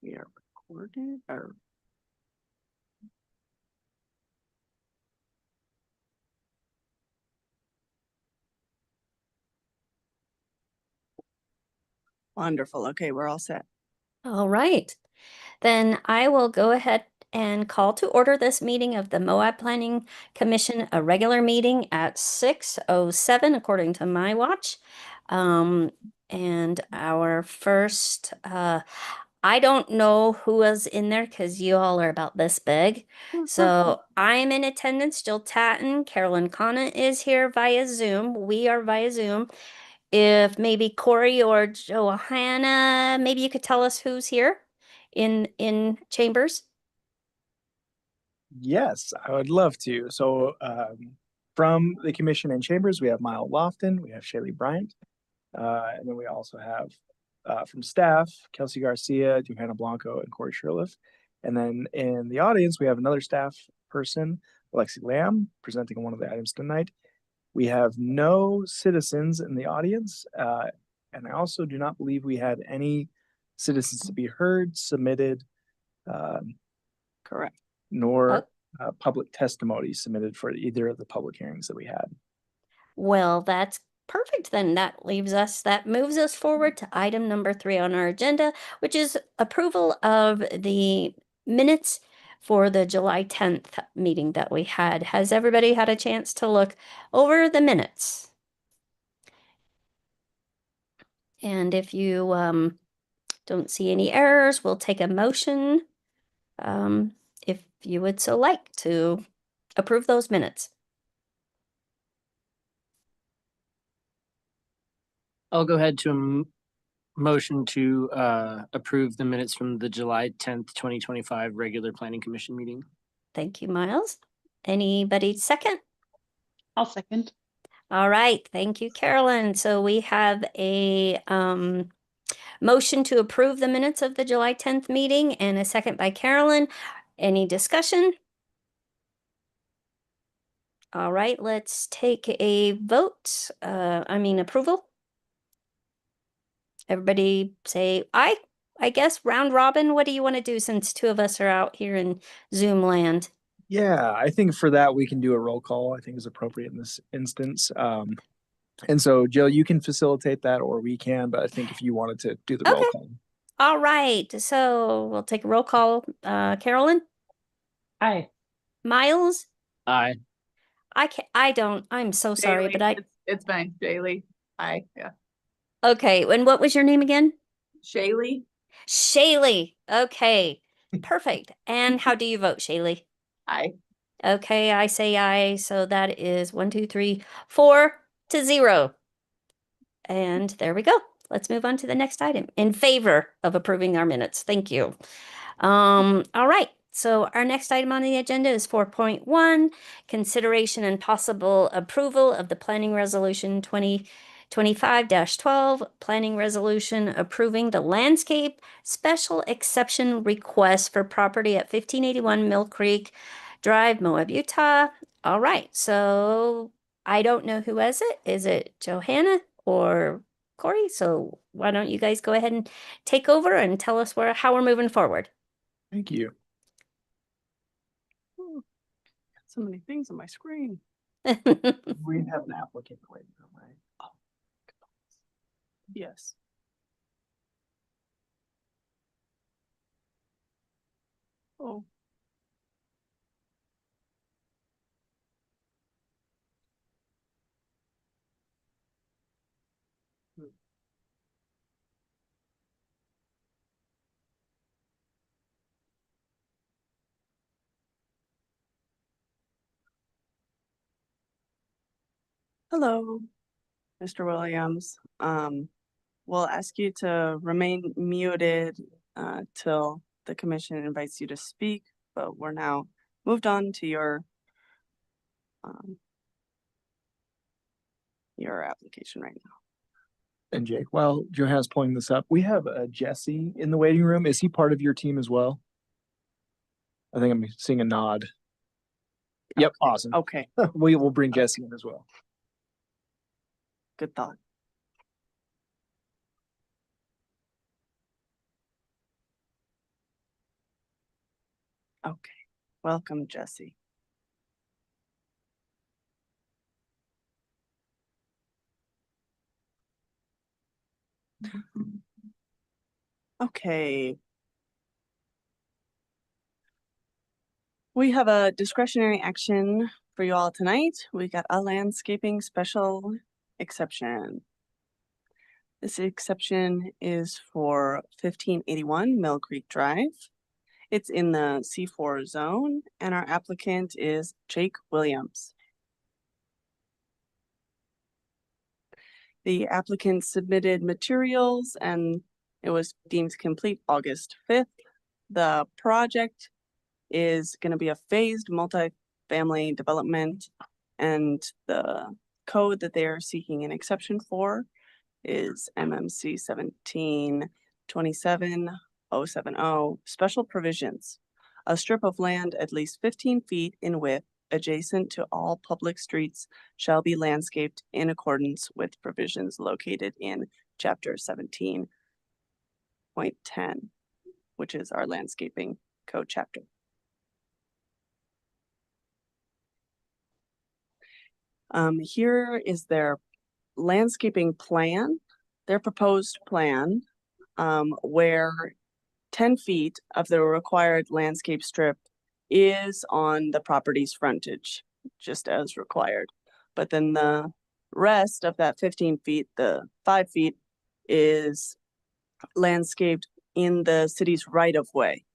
We are recorded. Wonderful. Okay, we're all set. All right. Then I will go ahead and call to order this meeting of the Moab Planning Commission, a regular meeting at 6:07 according to my watch. And our first, I don't know who was in there because you all are about this big. So I'm in attendance. Jill Tatton, Carolyn Conant is here via Zoom. We are via Zoom. If maybe Corey or Johanna, maybe you could tell us who's here in chambers. Yes, I would love to. So from the commission and chambers, we have Myle Lofton, we have Shaylee Bryant, and then we also have from staff, Kelsey Garcia, Johanna Blanco, and Corey Sherliff. And then in the audience, we have another staff person, Alexi Lamb, presenting one of the items tonight. We have no citizens in the audience, and I also do not believe we had any citizens to be heard, submitted. Correct. Nor public testimony submitted for either of the public hearings that we had. Well, that's perfect. Then that moves us forward to item number 3 on our agenda, which is approval of the minutes for the July 10th meeting that we had. Has everybody had a chance to look over the minutes? And if you don't see any errors, we'll take a motion if you would so like to approve those minutes. I'll go ahead to motion to approve the minutes from the July 10th, 2025 regular planning commission meeting. Thank you, Miles. Anybody second? I'll second. All right. Thank you, Carolyn. So we have a motion to approve the minutes of the July 10th meeting and a second by Carolyn. Any discussion? All right, let's take a vote. Approval. Everybody say aye. I guess round robin. What do you want to do since 2 of us are out here in Zoom land? Yeah, I think for that we can do a roll call. I think is appropriate in this instance. And so, Jill, you can facilitate that, or we can. But I think if you wanted to do the roll call. All right. So we'll take a roll call. Carolyn. Aye. Miles. Aye. I'm so sorry, but it's fine. Shaylee. Aye. Yeah. Okay. And what was your name again? Shaylee. Shaylee. Okay. Perfect. And how do you vote, Shaylee? Aye. Okay, I say aye. So that is 1, 2, 3, 4-0. And there we go. Let's move on to the next item. In favor of approving our minutes. Thank you. All right. So our next item on the agenda is 4.1, consideration and possible approval of the planning resolution 2025-12, planning resolution approving the landscape special exception request for property at 1581 Mill Creek Drive, Moab, Utah. All right. So I don't know who has it. Is it Johanna or Corey? So why don't you guys go ahead and take over and tell us how we're moving forward. Thank you. So many things on my screen. We have an applicant waiting, right? Oh. Yes. Oh. Hello, Mr. Williams. We'll ask you to remain muted till the commission invites you to speak, but we're now moved on to your application right now. And Jake, while Johanna's pulling this up, we have Jesse in the waiting room. Is he part of your team as well? I think I'm seeing a nod. Yep, awesome. Okay. We will bring Jesse in as well. Good thought. Okay, welcome, Jesse. Okay. We have a discretionary action for you all tonight. We got a landscaping special exception. This exception is for 1581 Mill Creek Drive. It's in the C4 zone, and our applicant is Jake Williams. The applicant submitted materials and it was deemed complete August 5th. The project is going to be a phased multi-family development, and the code that they are seeking an exception for is MMC 1727-070 special provisions. A strip of land at least 15 feet in width adjacent to all public streets shall be landscaped in accordance with provisions located in chapter 17.10, which is our landscaping code chapter. Here is their landscaping plan, their proposed plan, where 10 feet of the required landscape strip is on the property's frontage, just as required. But then the rest of that 15 feet, the 5 feet, is landscaped in the city's right of way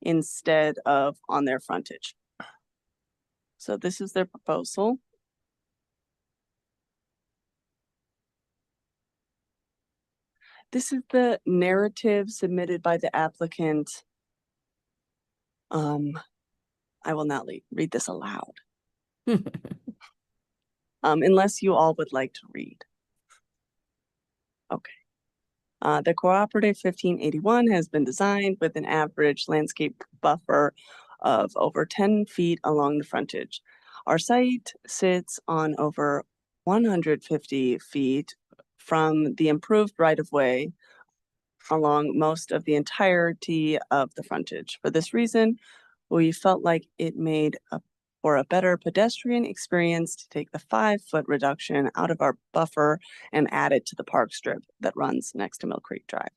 instead of on their frontage. So this is their proposal. This is the narrative submitted by the applicant. I will not read this aloud. Unless you all would like to read. Okay. The cooperative 1581 has been designed with an average landscape buffer of over 10 feet along the frontage. Our site sits on over 150 feet from the improved right-of-way along most of the entirety of the frontage. For this reason, we felt like it made for a better pedestrian experience to take the 5-foot reduction out of our buffer and add it to the park strip that runs next to Mill Creek Drive.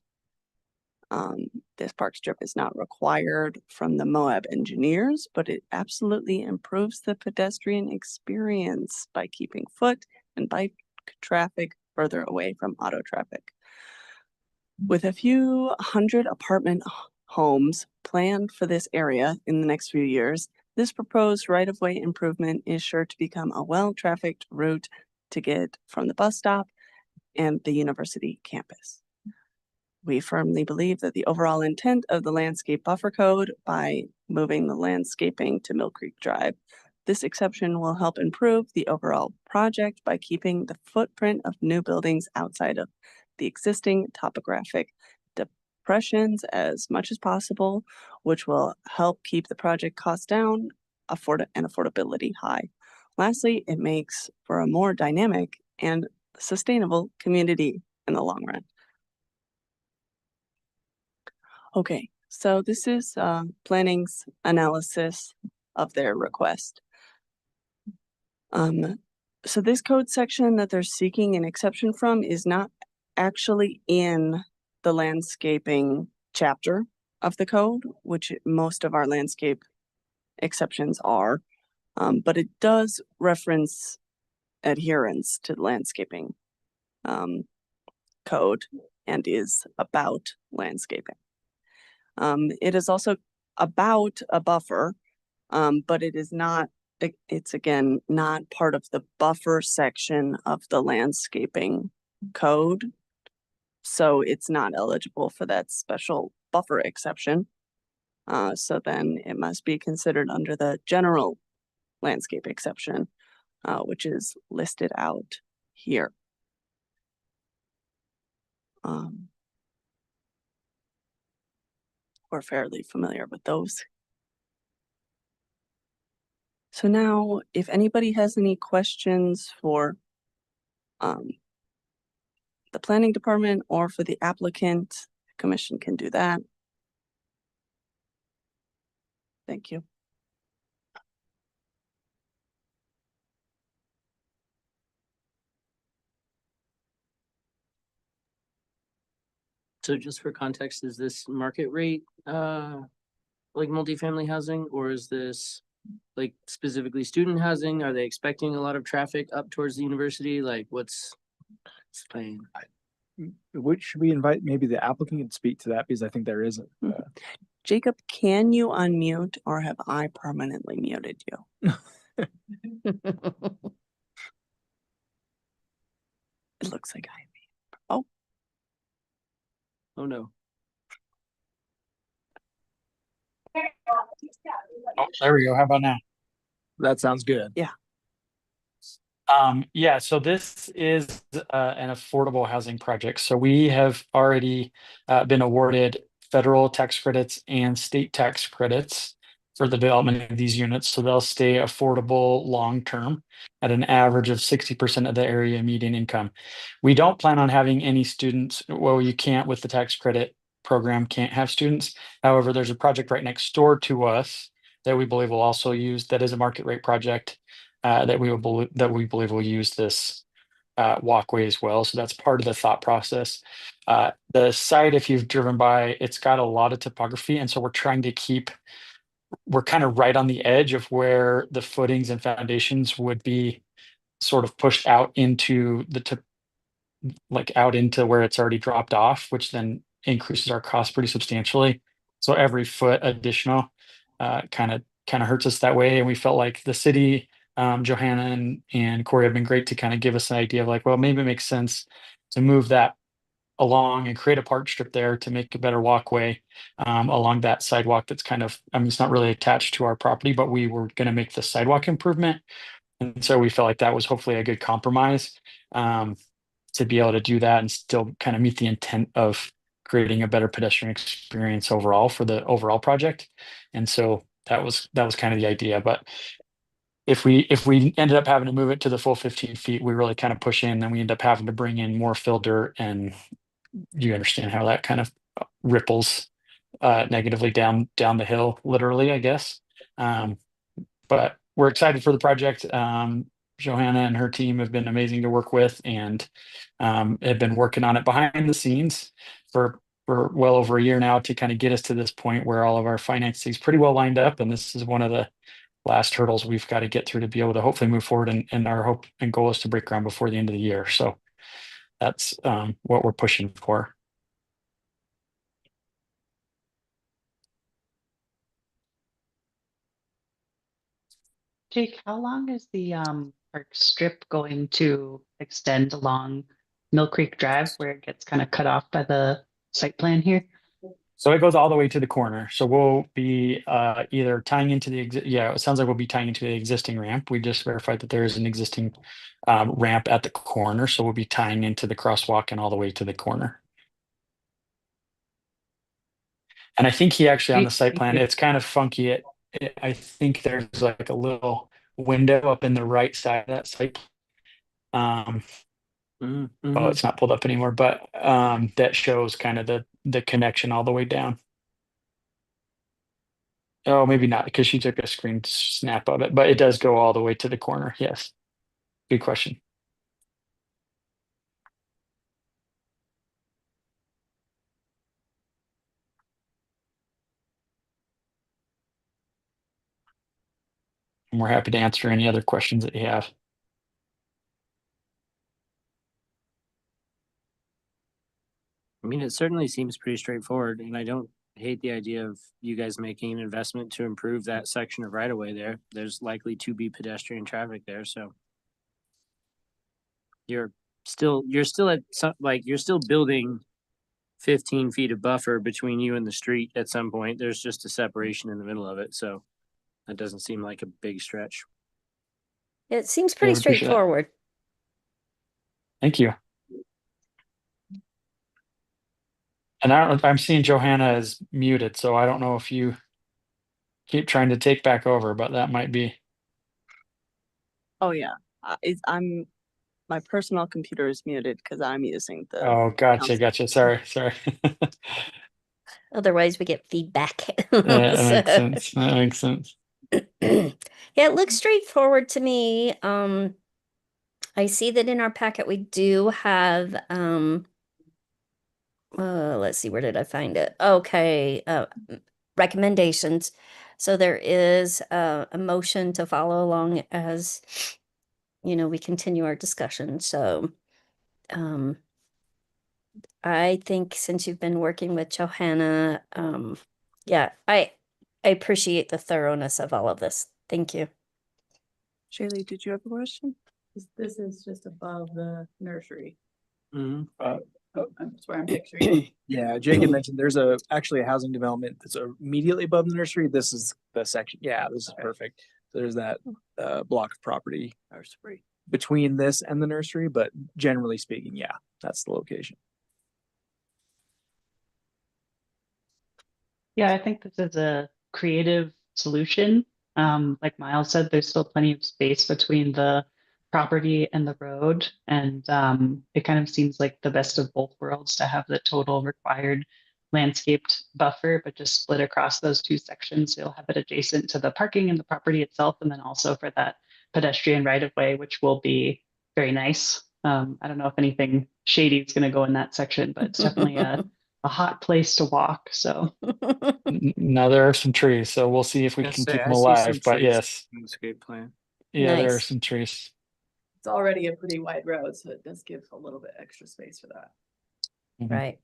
This park strip is not required from the Moab engineers, but it absolutely improves the pedestrian experience by keeping foot and bike traffic further away from auto traffic. With a few hundred apartment homes planned for this area in the next few years, this proposed right-of-way improvement is sure to become a well-trafficked route to get from the bus stop and the university campus. We firmly believe that the overall intent of the landscape buffer code by moving the landscaping to Mill Creek Drive, this exception will help improve the overall project by keeping the footprint of new buildings outside of the existing topographic depressions as much as possible, which will help keep the project costs down and affordability high. Lastly, it makes for a more dynamic and sustainable community in the long run. Okay, so this is planning's analysis of their request. So this code section that they're seeking an exception from is not actually in the landscaping chapter of the code, which most of our landscape exceptions are, but it does reference adherence to the landscaping code and is about landscaping. It is also about a buffer, but it is not, it's again, not part of the buffer section of the landscaping code. So it's not eligible for that special buffer exception. So then it must be considered under the general landscape exception, which is listed out here. We're fairly familiar with those. So now, if anybody has any questions for the planning department or for the applicant, the commission can do that. Thank you. So just for context, is this market rate, like multifamily housing, or is this like specifically student housing? Are they expecting a lot of traffic up towards the university? Like what's the plan? Should we invite maybe the applicant to speak to that, because I think there is Jacob, can you unmute, or have I permanently muted you? It looks like I. Oh no. Oh, there we go. How about now? that sounds good. Yeah, so this is an affordable housing project. So we have already been awarded federal tax credits and state tax credits for the development of these units. So they'll stay affordable long term at an average of 60% of the area median income. We don't plan on having any students. Well, you can't with the tax credit program, can't have students. However, there's a project right next door to us that we believe will also use, that is a market rate project that we believe will use this walkway as well. So that's part of the thought process. The site, if you've driven by, it's got a lot of topography, and so we're trying to keep. We're kind of right on the edge of where the footings and foundations would be sort of pushed out into out into where it's already dropped off, which then increases our cost pretty substantially. So every foot additional kind of hurts us that way. And we felt like the city, Johanna and Corey have been great to kind of give us an idea of like, well, maybe it makes sense to move that along and create a park strip there to make a better walkway along that sidewalk that's kind of, I mean, it's not really attached to our property, but we were going to make the sidewalk improvement. And so we felt like that was hopefully a good compromise to be able to do that and still kind of meet the intent of creating a better pedestrian experience overall for the overall project. And so that was kind of the idea. But if we ended up having to move it to the full 15 feet, we really kind of push in, then we end up having to bring in more fill dirt, and you understand how that kind of ripples negatively down the hill, literally, I guess. But we're excited for the project. Johanna and her team have been amazing to work with, and have been working on it behind the scenes for well over a year now to kind of get us to this point where all of our financing is pretty well lined up. And this is one of the last hurdles we've got to get through to be able to hopefully move forward. And our hope and goal is to break ground before the end of the year. So that's what we're pushing for. Jake, how long is the park strip going to extend along Mill Creek Drive where it gets kind of cut off by the site plan here? So it goes all the way to the corner. So we'll be either tying into it sounds like we'll be tying into the existing ramp. We just verified that there is an existing ramp at the corner. So we'll be tying into the crosswalk and all the way to the corner. And I think he actually on the site plan, it's kind of funky. I think there's like a little window up in the right side of that site. Oh, it's not pulled up anymore, but that shows kind of the connection all the way down. Oh, maybe not, because she took a screen snap of it, but it does go all the way to the corner. Yes. Good question. And we're happy to answer any other questions that you have. I mean, it certainly seems pretty straightforward, and I don't hate the idea of you guys making an investment to improve that section of right of way there. There's likely to be pedestrian traffic there, so you're still at some, like, you're still building 15 feet of buffer between you and the street at some point. There's just a separation in the middle of it, so that doesn't seem like a big stretch. It seems Yeah, pretty we appreciate that. straightforward. Thank you. And I'm seeing Johanna is muted, so I don't know if you keep trying to take back over, but that might be. Oh yeah, my personal computer is muted because I'm using the. Oh, gotcha. Sorry. Otherwise, we get feedback. That makes So- sense. That makes sense. Yeah, it looks straightforward to me. I see that in our packet we do have let's see, where did I find it? Okay, recommendations. So there is a motion to follow along as we continue our discussion. So I think since you've been working with Johanna, yeah, I appreciate the thoroughness of all of this. Thank you. Shaylee, did you have a question? This is just above the nursery. Mhm. That's where I'm picturing. Yeah, Jake had mentioned there's actually a housing development that's immediately above the nursery. This is the section. Yeah, this is perfect. There's that block of property between this and the nursery, but generally speaking, yeah, that's the location. Yeah, I think this is a creative solution. Like Miles said, there's still plenty of space between the property and the road. And it kind of seems like the best of both worlds to have the total required landscaped buffer, but just split across those two sections. So you'll have it adjacent to the parking and the property itself, and then also for that pedestrian right of way, which will be very nice. I don't know if anything shady is going to go in that section, but it's definitely a hot place to walk. So Now there are some trees, so we'll see if we Yes, can sir, keep I them see some alive. But trees. yes, Landscape plan. yeah, there are Nice. some trees. It's already a pretty wide road, so it does give a little bit extra space for that. Right.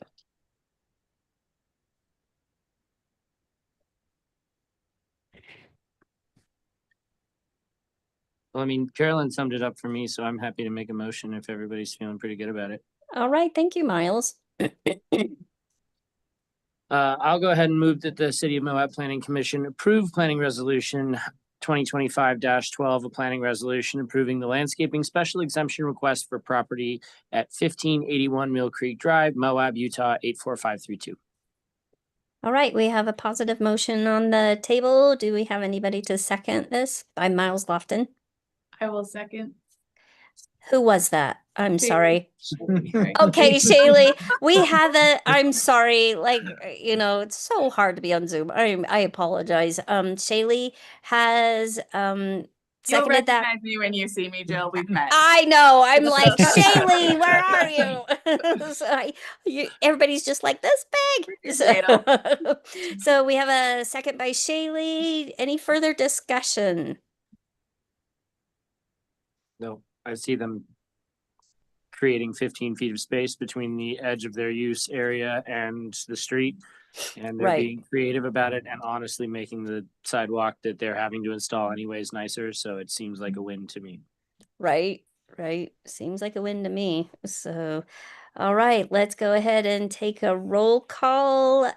Well, I mean, Carolyn summed it up for me, so I'm happy to make a motion if everybody's feeling pretty good about it. All right. Thank you, Miles. I'll go ahead and move that the City of Moab Planning Commission approve planning resolution 2025-12, a planning resolution approving the landscaping special exemption request for property at 1581 Mill Creek Drive, Moab, Utah 84532. All right. We have a positive motion on the table. Do we have anybody to second this? By Miles Lofton. I will second. Who was that? I'm Shaylee. sorry. Okay, Shaylee, we have I'm sorry. It's so hard to be on Zoom. I apologize. Shaylee has You'll seconded that. recognize me when you see me, Jill. We've met. I know. I'm like, Shaylee, where are you? So everybody's just like this big. So we have a second by Shaylee. Any further discussion? No, I see them creating 15 feet of space between the edge of their use area and the street. And they're Right. being creative about it and honestly making the sidewalk that they're having to install anyways nicer. So it seems like a win to me. Right. Seems like a win to me. So, all right, let's go ahead and take a roll call.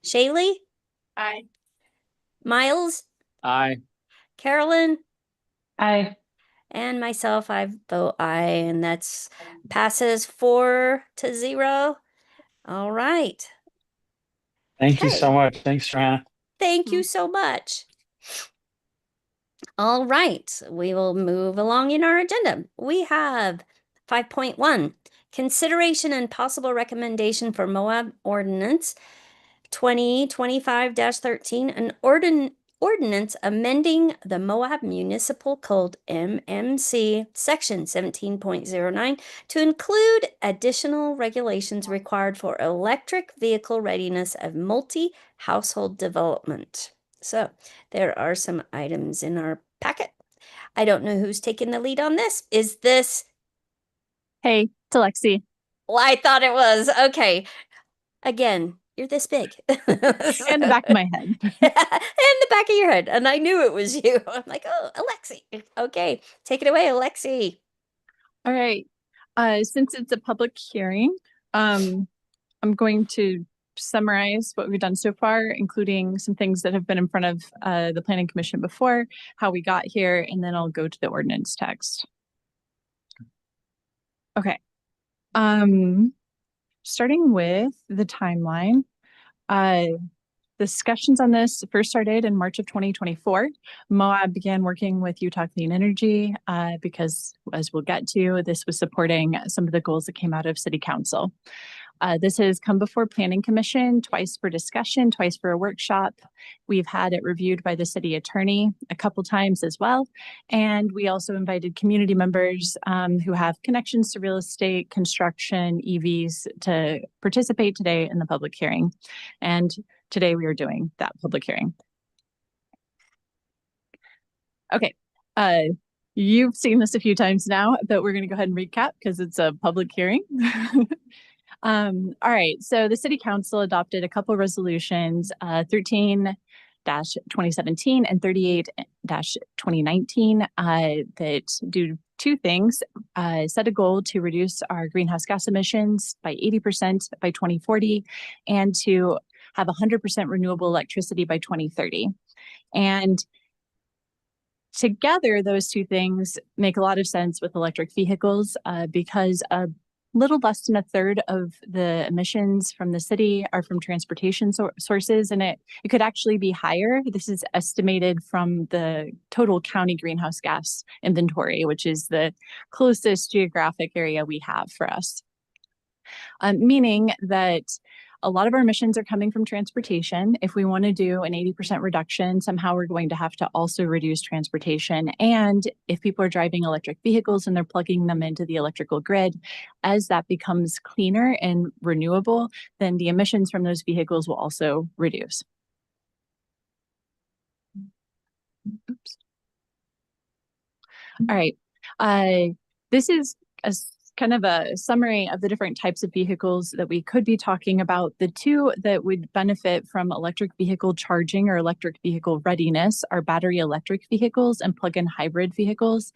Shaylee, Aye. Miles, Aye. Carolyn, I and myself, I vote aye, and that's passes 4-0. All right. Thank you Okay. so much. Thanks, Joanna. Thank you so much. All right, we will move along in our agenda. We have 5.1, consideration and possible recommendation for Moab Ordinance 2025-13, an ordinance amending the Moab Municipal Code MMC Section 17.09 to include additional regulations required for electric vehicle readiness of multi-household development. So there are some items in our packet. I don't know who's taking the lead on this. Is this? Hey, it's Alexi. Well, I thought it was. Okay. Again, you're this big. And the back of my head. And the back of your head. And I knew it was you. I'm like, oh, Alexi. Okay. Take it away, Alexi. All right. Since it's a public hearing, I'm going to summarize what we've done so far, including some things that have been in front of the Planning Commission before, how we got here, and then I'll go to the ordinance text. Okay. Starting with the timeline, discussions on this first started in March of 2024. Moab began working with Utah Clean Energy because, as we'll get to, this was supporting some of the goals that came out of City Council. This has come before Planning Commission twice for discussion, twice for a workshop. We've had it reviewed by the city attorney a couple times as well. And we also invited community members who have connections to real estate, construction, EVs to participate today in the public hearing. And today we are doing that public hearing. Okay. You've seen this a few times now, but we're going to go ahead and recap because it's a public hearing. All right, so the City Council adopted a couple resolutions, 13-2017 and 38-2019, that do two things: set a goal to reduce our greenhouse gas emissions by 80% by 2040, and to have 100% renewable electricity by 2030. And together, those two things make a lot of sense with electric vehicles because a little less than a third of the emissions from the city are from transportation sources, and it could actually be higher. This is estimated from the total county greenhouse gas inventory, which is the closest geographic area we have for us. Meaning that a lot of our emissions are coming from transportation. If we want to do an 80% reduction, somehow we're going to have to also reduce transportation. And if people are driving electric vehicles and they're plugging them into the electrical grid, as that becomes cleaner and renewable, then the emissions from those vehicles will also reduce. Oops. All right. This is kind of a summary of the different types of vehicles that we could be talking about. The two that would benefit from electric vehicle charging or electric vehicle readiness are battery electric vehicles and plug-in hybrid vehicles.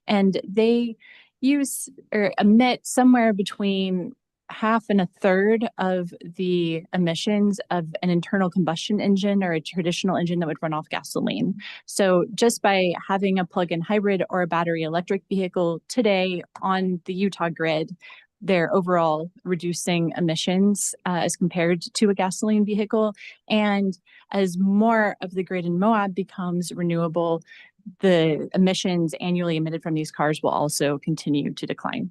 And they use or emit somewhere between half and a third of the emissions of an internal combustion engine or a traditional engine that would run off gasoline. So just by having a plug-in hybrid or a battery electric vehicle today on the Utah grid, they're overall reducing emissions as compared to a gasoline vehicle. And as more of the grid in Moab becomes renewable, the emissions annually emitted from these cars will also continue to decline.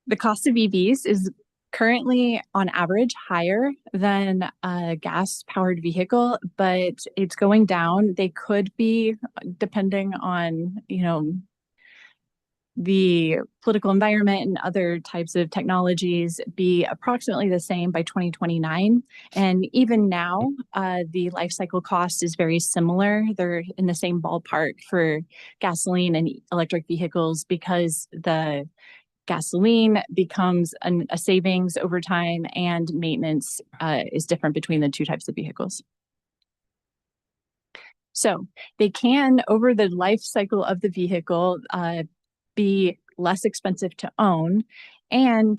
The cost of EVs is currently on average higher than a gas-powered vehicle, but it's going down. They could be, depending on, the political environment and other types of technologies, be approximately the same by 2029. And even now, the life cycle cost is very similar. They're in the same ballpark for gasoline and electric vehicles because the gasoline becomes a savings over time and maintenance is different between the two types of vehicles. So they can, over the life cycle of the vehicle, be less expensive to own. And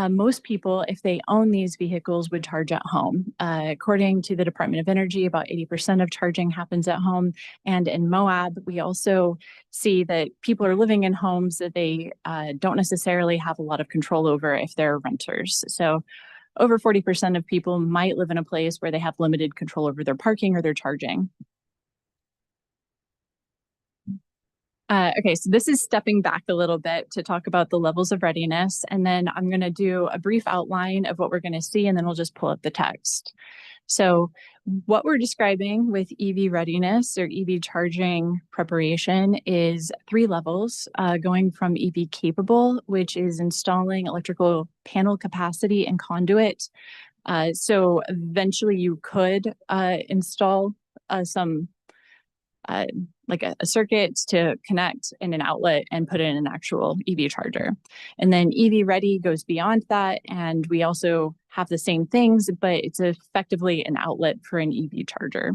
most people, if they own these vehicles, would charge at home. According to the Department of Energy, about 80% of charging happens at home. And in Moab, we also see that people are living in homes that they don't necessarily have a lot of control over if they're renters. So over 40% of people might live in a place where they have limited control over their parking or their charging. Okay, so this is stepping back a little bit to talk about the levels of readiness, and then I'm going to do a brief outline of what we're going to see, and then we'll just pull up the text. So what we're describing with EV readiness or EV charging preparation is 3 levels, going from EV capable, which is installing electrical panel capacity and conduit. So eventually you could install some like a circuit to connect in an outlet and put in an actual EV charger. And then EV ready goes beyond that. And we also have the same things, but it's effectively an outlet for an EV charger.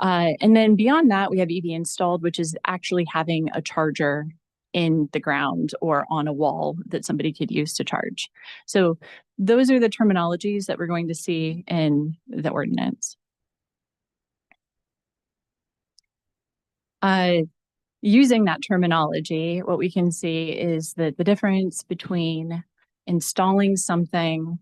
And then beyond that, we have EV installed, which is actually having a charger in the ground or on a wall that somebody could use to charge. So those are the terminologies that we're going to see in the ordinance. Using that terminology, what we can see is that the difference between installing something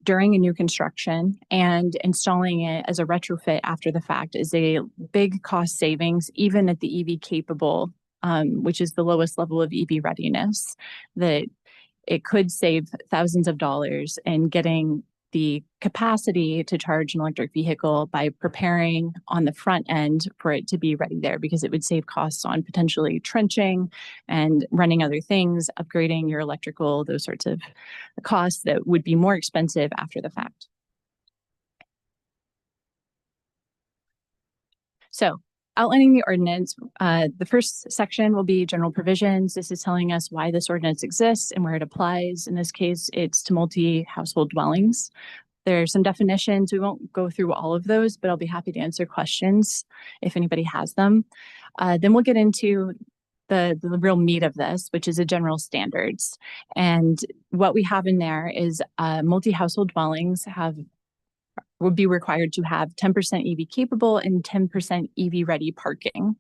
during a new construction and installing it as a retrofit after the fact is a big cost savings, even at the EV capable which is the lowest level of EV readiness, that it could save thousands of dollars in getting the capacity to charge an electric vehicle by preparing on the front end for it to be ready there, because it would save costs on potentially trenching and running other things, upgrading your electrical, those sorts of costs that would be more expensive after the fact. So, outlining the ordinance, the first section will be general provisions. This is telling us why this ordinance exists and where it applies. In this case, it's to multi-household dwellings. There are some definitions. We won't go through all of those, but I'll be happy to answer questions if anybody has them. Then we'll get into the real meat of this, which is the general standards. And what we have in there is multi-household dwellings would be required to have 10% EV capable and 10% EV ready parking.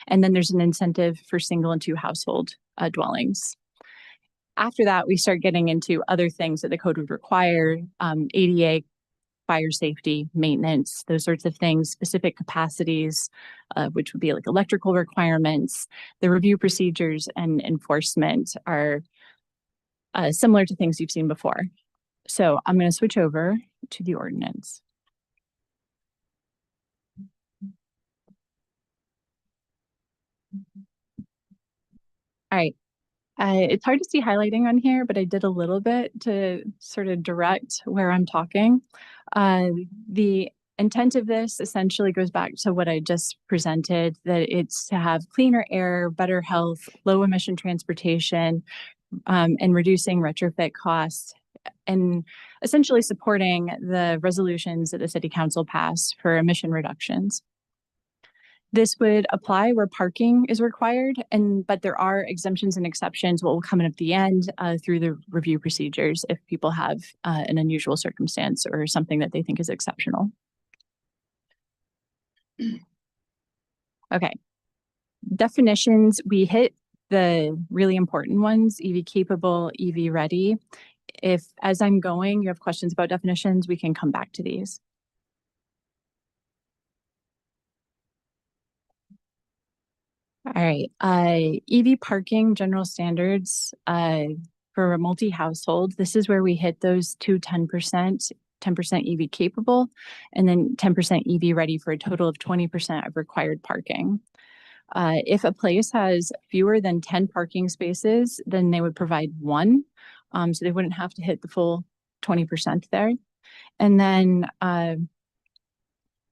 And then there's an incentive for single and two household dwellings. After that, we start getting into other things that the code would require, ADA, fire safety, maintenance, those sorts of things, specific capacities, which would be like electrical requirements. The review procedures and enforcement are similar to things you've seen before. So I'm going to switch over to the ordinance. All right. It's hard to see highlighting on here, but I did a little bit to sort of direct where I'm talking. The intent of this essentially goes back to what I just presented, that it's to have cleaner air, better health, low emission transportation, and reducing retrofit costs, and essentially supporting the resolutions that the City Council passed for emission reductions. This would apply where parking is required, but there are exemptions and exceptions, what will come in at the end through the review procedures if people have an unusual circumstance or something that they think is exceptional. Okay. Definitions, we hit the really important ones: EV capable, EV ready. If, as I'm going, you have questions about definitions, we can come back to these. All right, EV parking general standards for a multi-household. This is where we hit those two 10% EV capable, and then 10% EV ready for a total of 20% of required parking. If a place has fewer than 10 parking spaces, then they would provide one. So they wouldn't have to hit the full 20% there. And then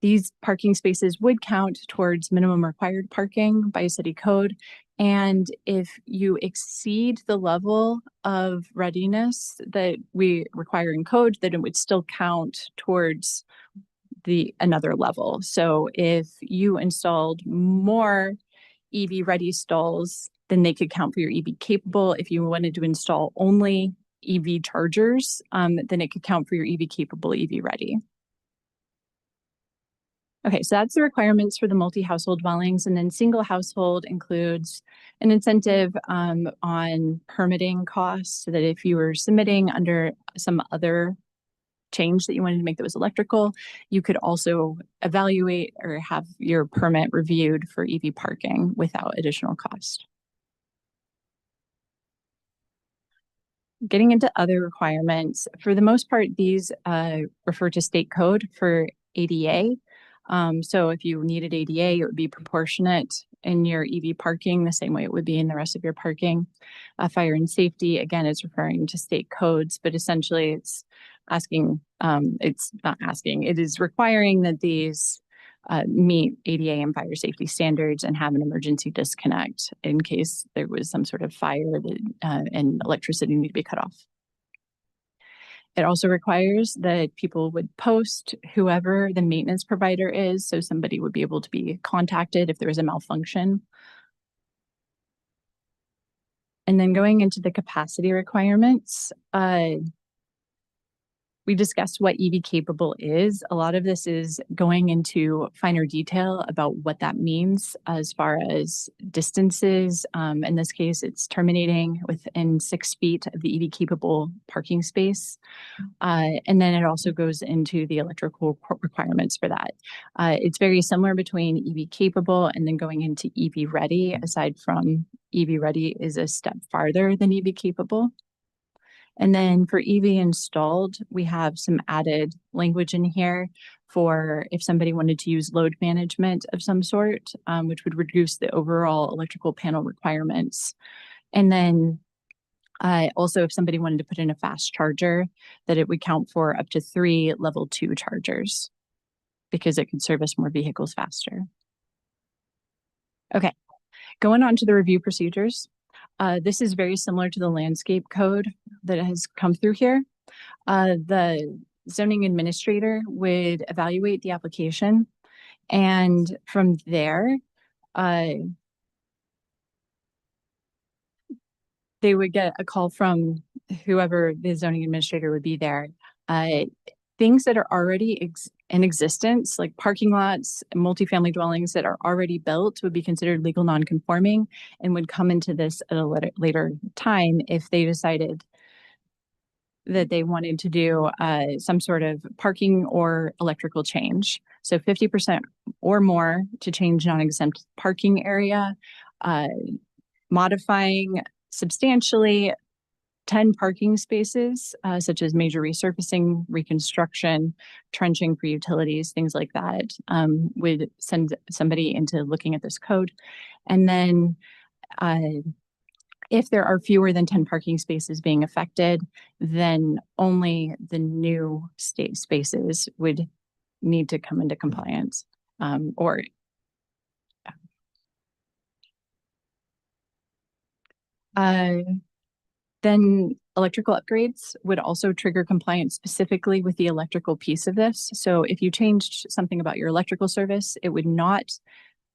these parking spaces would count towards minimum required parking by city code. And if you exceed the level of readiness that we require in code, then it would still count towards another level. So if you installed more EV ready stalls, then they could count for your EV capable. If you wanted to install only EV chargers, then it could count for your EV capable, EV ready. Okay, so that's the requirements for the multi-household dwellings, and then single household includes an incentive on permitting costs, so that if you were submitting under some other change that you wanted to make that was electrical, you could also evaluate or have your permit reviewed for EV parking without additional cost. Getting into other requirements, for the most part, these refer to state code for ADA. So if you needed ADA, it would be proportionate in your EV parking the same way it would be in the rest of your parking. Fire and safety, again, is referring to state codes, but essentially it's it is requiring that these meet ADA and fire safety standards and have an emergency disconnect in case there was some sort of fire and electricity need to be cut off. It also requires that people would post whoever the maintenance provider is, so somebody would be able to be contacted if there was a malfunction. And then going into the capacity requirements, we discussed what EV capable is. A lot of this is going into finer detail about what that means as far as distances. In this case, it's terminating within 6 feet of the EV capable parking space. And then it also goes into the electrical requirements for that. It's very similar between EV capable and then going into EV ready, aside from EV ready is a step farther than EV capable. And then for EV installed, we have some added language in here for if somebody wanted to use load management of some sort, which would reduce the overall electrical panel requirements. And then also if somebody wanted to put in a fast charger, that it would count for up to 3 level 2 chargers because it could service more vehicles faster. Okay, going on to the review procedures. This is very similar to the landscape code that has come through here. The zoning administrator would evaluate the application, and from there, they would get a call from whoever the zoning administrator would be there. Things that are already in existence, like parking lots, multifamily dwellings that are already built would be considered legal non-conforming and would come into this at a later time if they decided that they wanted to do some sort of parking or electrical change. So 50% or more to change non-exempt parking area, modifying substantially 10 parking spaces, such as major resurfacing, reconstruction, trenching for utilities, things like that, would send somebody into looking at this code. And then if there are fewer than 10 parking spaces being affected, then only the new state spaces would need to come into compliance. Then electrical upgrades would also trigger compliance specifically with the electrical piece of this. So if you changed something about your electrical service, it would not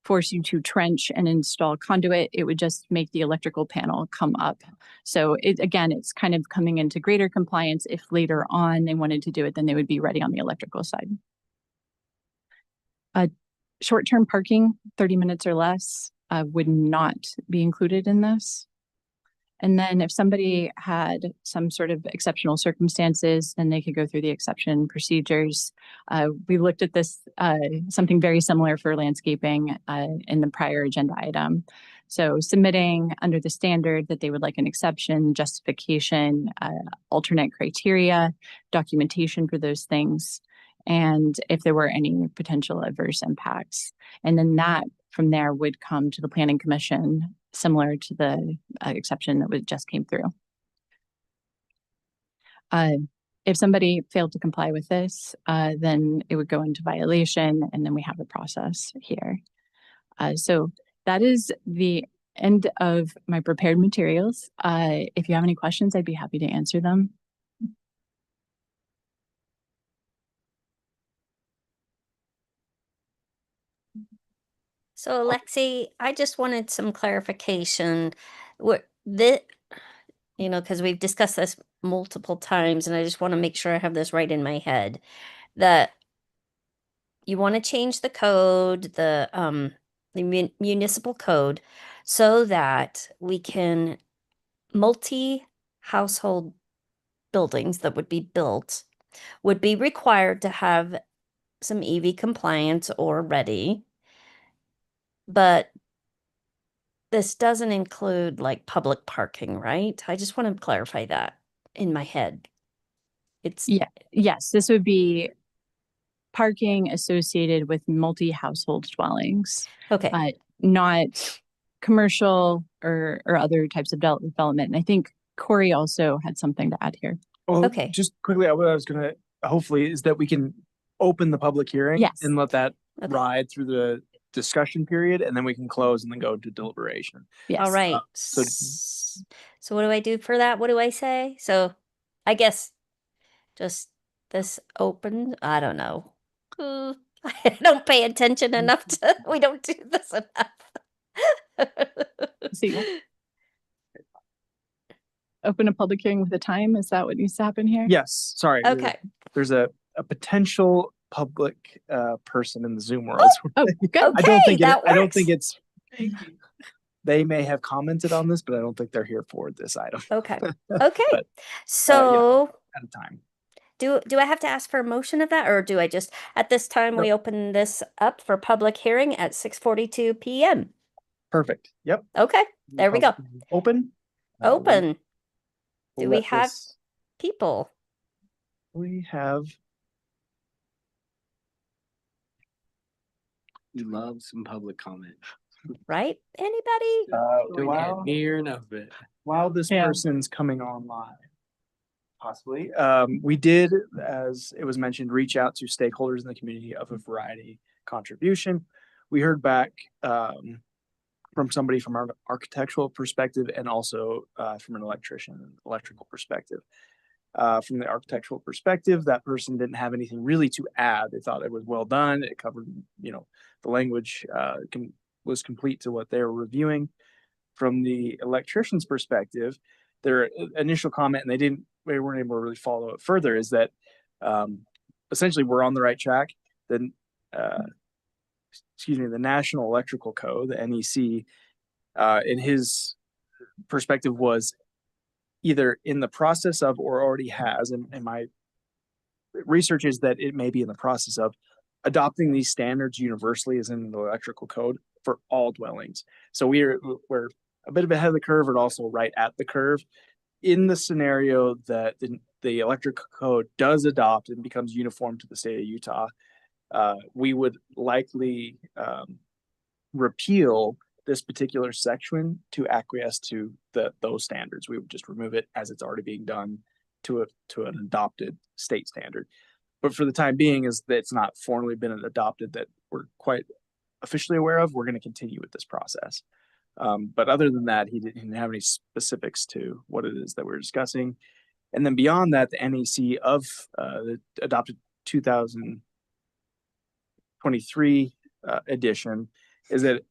force you to trench and install conduit. It would just make the electrical panel come up. So again, it's kind of coming into greater compliance. If later on they wanted to do it, then they would be ready on the electrical side. Short-term parking, 30 minutes or less, would not be included in this. And then if somebody had some sort of exceptional circumstances, then they could go through the exception procedures. We looked at this, something very similar for landscaping in the prior agenda item. So submitting under the standard that they would like an exception, justification, alternate criteria, documentation for those things, and if there were any potential adverse impacts. And then that from there would come to the Planning Commission, similar to the exception that just came through. If somebody failed to comply with this, then it would go into violation, and then we have a process here. So that is the end of my prepared materials. If you have any questions, I'd be happy to answer them. So Alexi, I just wanted some clarification. Because we've discussed this multiple times, and I just want to make sure I have this right in my head, that you want to change the code, the municipal code, so that we can multi-household buildings that would be built would be required to have some EV compliance or ready. But this doesn't include like public parking, right? I just want to clarify that in my head. Yes, this would be parking associated with multi-household dwellings. Okay. Not commercial or other types of development. And I think Corey also had something to add here. Well, Okay. just quickly, what I was gonna hopefully is that we can open the public hearing. Yes. And let that Okay. ride through the discussion period, and then we can close and then go to deliberation. Yes. All right. so- So what do I do for that? What do I say? So I guess just this open, I don't know. I don't pay attention enough to, we don't do this enough. See, open a public hearing with a time. Is that what needs to happen here? Yes, sorry. Okay. there's a potential public person in the Zoom world. Oh, good. I don't think that I don't think works. it's. They may have commented on this, but I don't think they're here for this item Okay. Okay. But, So at a time. do I have to ask for a motion of that, or do I just at this time we open this up for public hearing at 6:42 p.m.? Perfect. Yep. Okay, there we go. Public hearing Open. Open. We'll Do we let have this- people? We have. We love some public comment. Right? Anybody? Don't While, get near enough of it. while this Yeah. person's coming online, possibly, we did, as it was mentioned, reach out to stakeholders in the community of a variety contribution. We heard back from somebody from our architectural perspective and also from an electrical perspective. From the architectural perspective, that person didn't have anything really to add. They thought it was well done. It covered, the language was complete to what they were reviewing. From the electrician's perspective, their initial comment, and they weren't able to really follow it further, is that essentially we're on the right track. The National Electrical Code, the NEC, in his perspective was either in the process of or already has, and my research is that it may be in the process of adopting these standards universally as in the electrical code for all dwellings. So we're a bit of ahead of the curve, but also right at the curve. In the scenario that the electric code does adopt and becomes uniform to the state of Utah, we would likely repeal this particular section to acquiesce to those standards. We would just remove it as it's already being done to an adopted state standard. But for the time being, is that it's not formally been adopted that we're quite officially aware of. We're going to continue with this process. But other than that, he didn't have any specifics to what it is that we're discussing. And then beyond that, the NEC of the adopted 2023 edition is that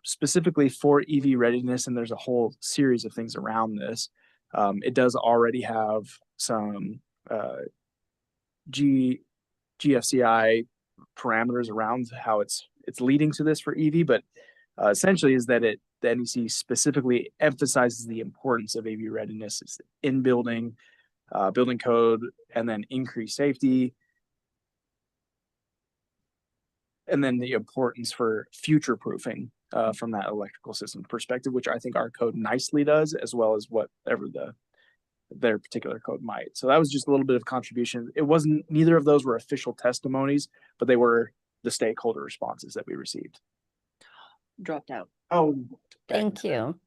specifically for EV readiness, and there's a whole series of things around this. It does already have some GFCI parameters around how it's leading to this for EV, but essentially is that the NEC specifically emphasizes the importance of AV readiness in building code, and then increased safety, and then the importance for future proofing from that electrical system perspective, which I think our code nicely does, as well as whatever their particular code might. So that was just a little bit of contribution. It wasn't, neither of those were official testimonies, but they were the stakeholder responses that we received. Dropped out. Oh, Thank you.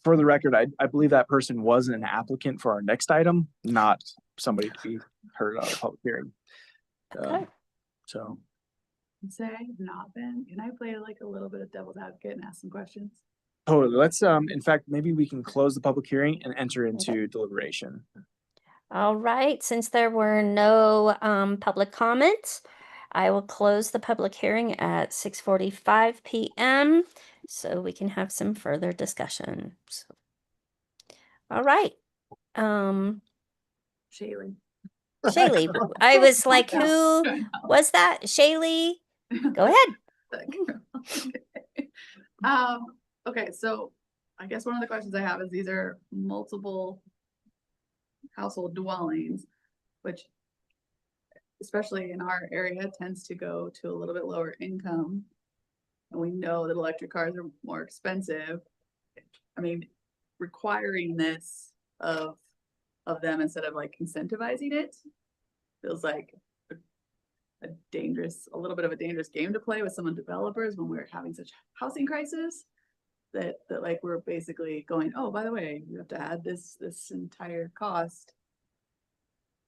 For the record, I believe that person was an applicant for our next item, not somebody to be heard on a public hearing. Okay. So Say I have not been. Can I play like a little bit of devil's advocate and ask some questions? totally. Let's in fact, maybe we can close the public hearing and enter into deliberation. All right. Since there were no public comments, I will close the public hearing at 6:45 p.m. so we can have some further discussion. So, all right. Shaylee. Shaylee, I was like, who was that? Shaylee, go ahead. Okay, so I guess one of the questions I have is these are multiple household dwellings, which especially in our area tends to go to a little bit lower income. And we know that electric cars are more expensive. I mean, requiring this of them instead of like incentivizing it feels like a little bit of a dangerous game to play with some of the developers when we're having such housing crisis that like we're basically going, oh, by the way, you have to add this entire cost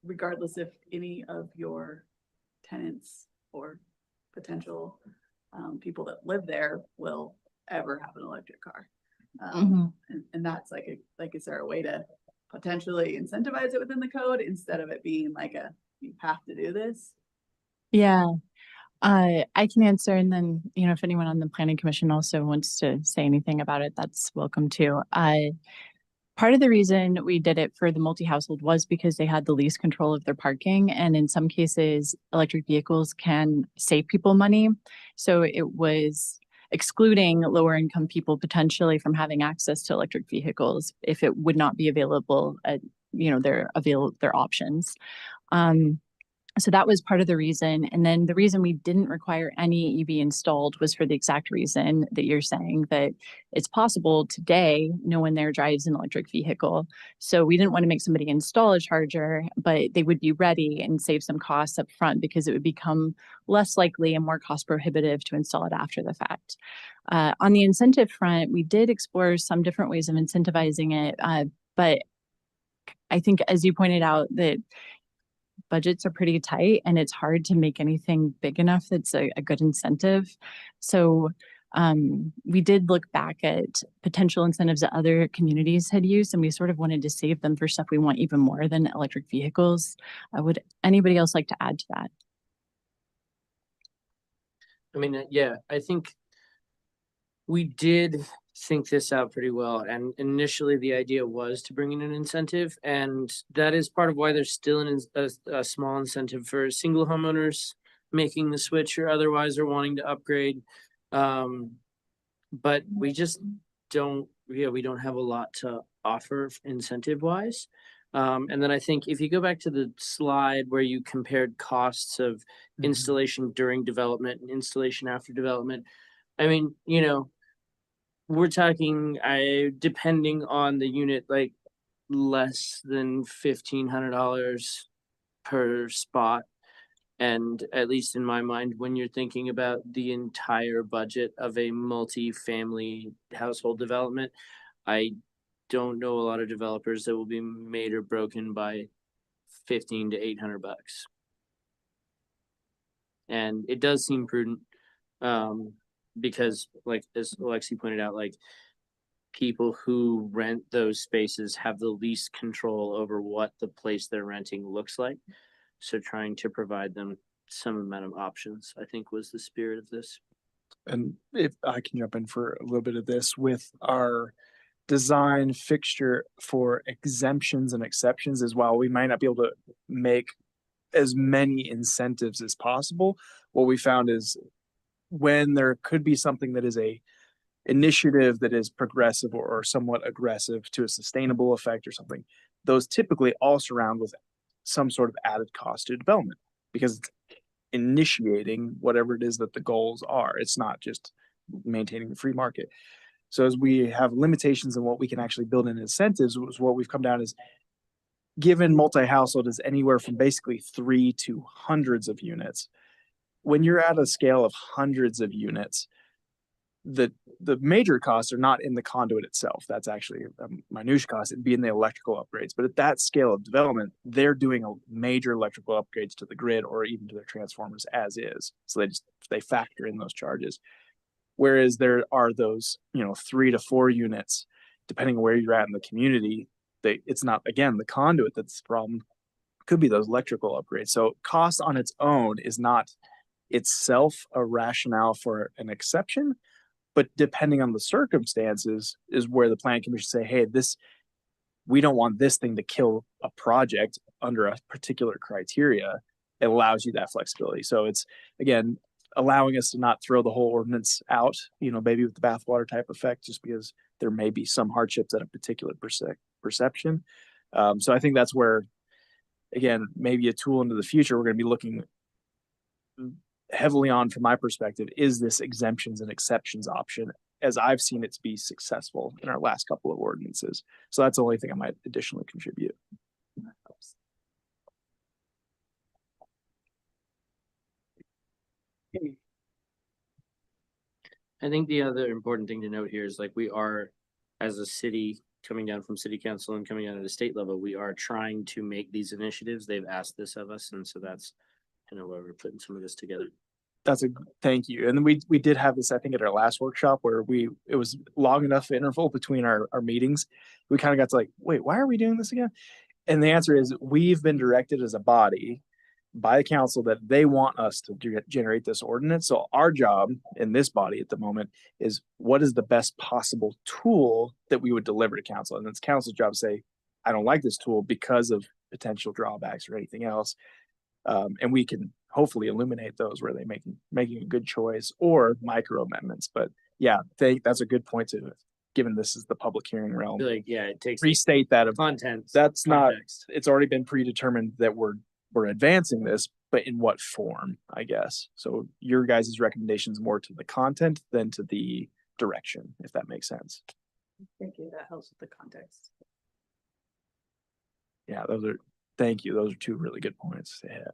regardless if any of your tenants or potential people that live there will ever have an electric car. And that's like is there a way to potentially incentivize it within the code instead of it being like you have to do this? Yeah. I can answer, and then, if anyone on the planning commission also wants to say anything about it, that's welcome too. Part Part of the reason we did it for the multi-household was because they had the least control of their parking. And in some cases, electric vehicles can save people money. So it was excluding lower income people potentially from having access to electric vehicles if it would not be available at, their options. So that was part of the reason. And then the reason we didn't require any EV installed was for the exact reason that you're saying, that it's possible today no one there drives an electric vehicle. So we didn't want to make somebody install a charger, but they would be ready and save some costs up front because it would become less likely and more cost prohibitive to install it after the fact. On the incentive front, we did explore some different ways of incentivizing it. But I think, as you pointed out, that budgets are pretty tight and it's hard to make anything big enough that's a good incentive. So we did look back at potential incentives that other communities had used, and we sort of wanted to save them for stuff we want even more than electric vehicles. Would anybody else like to add to that? I mean, yeah, I think we did think this out pretty well. And initially the idea was to bring in an incentive. And that is part of why there's still a small incentive for single homeowners making the switch or otherwise or wanting to upgrade. But we just don't, we don't have a lot to offer incentive wise. And then I think if you go back to the slide where you compared costs of installation during development and installation after development, I mean, we're talking, depending on the unit, like less than $1,500 per spot. And at least in my mind, when you're thinking about the entire budget of a multi-family household development, I don't know a lot of developers that will be made or broken by $1,500 to $800. And it does seem prudent. Because like as Alexi pointed out, like people who rent those spaces have the least control over what the place they're renting looks like. So trying to provide them some amount of options, I think, was the spirit of this. And if I can jump in for a little bit of this with our design fixture for exemptions and exceptions as well, we might not be able to make as many incentives as possible. What we found is when there could be something that is a initiative that is progressive or somewhat aggressive to a sustainable effect or something, those typically all surround with some sort of added cost to development because it's initiating whatever it is that the goals are. It's not just maintaining the free market. So as we have limitations on what we can actually build in incentives, what we've come down is given multi-household is anywhere from basically 3 to hundreds of units. When you're at a scale of hundreds of units, the major costs are not in the conduit itself. That's actually a minutiae cost. It'd be in the electrical upgrades. But at that scale of development, they're doing a major electrical upgrades to the grid or even to their transformers as is. So they factor in those charges. Whereas there are those 3 to 4 units, depending on where you're at in the community. It's not, again, the conduit that's the problem. Could be those electrical upgrades. So cost on its own is not itself a rationale for an exception, but depending on the circumstances is where the planning commission say, hey, we don't want this thing to kill a project under a particular criteria. It allows you that flexibility. So it's, again, allowing us to not throw the whole ordinance out, maybe with the bathwater type effect, just because there may be some hardships at a particular perception. So I think that's where, again, maybe a tool into the future, we're going to be looking heavily on, from my perspective, is this exemptions and exceptions option, as I've seen it to be successful in our last couple of ordinances. So that's the only thing I might additionally contribute. I think the other important thing to note here is like we are, as a city, coming down from city council and coming down at a state level, we are trying to make these initiatives. They've asked this of us, and so that's why we're putting some of this together. Thank you. And then we did have this, I think, at our last workshop where it was long enough interval between our meetings. We kind of got to like, wait, why are we doing this again? And the answer is we've been directed as a body by the council that they want us to generate this ordinance. So our job in this body at the moment is what is the best possible tool that we would deliver to council? And it's council's job to say, I don't like this tool because of potential drawbacks or anything else. And we can hopefully illuminate those where they making a good choice or micro amendments. But yeah, that's a good point to, given this is the public hearing realm, Like, yeah, it takes restate that of content. that's not, context. it's already been predetermined that we're advancing this, but in what form, I guess. So your guys' recommendations more to the content than to the direction, if that makes sense. Thank you. That helps with the context. Yeah, thank you. Those are two really good points to hit.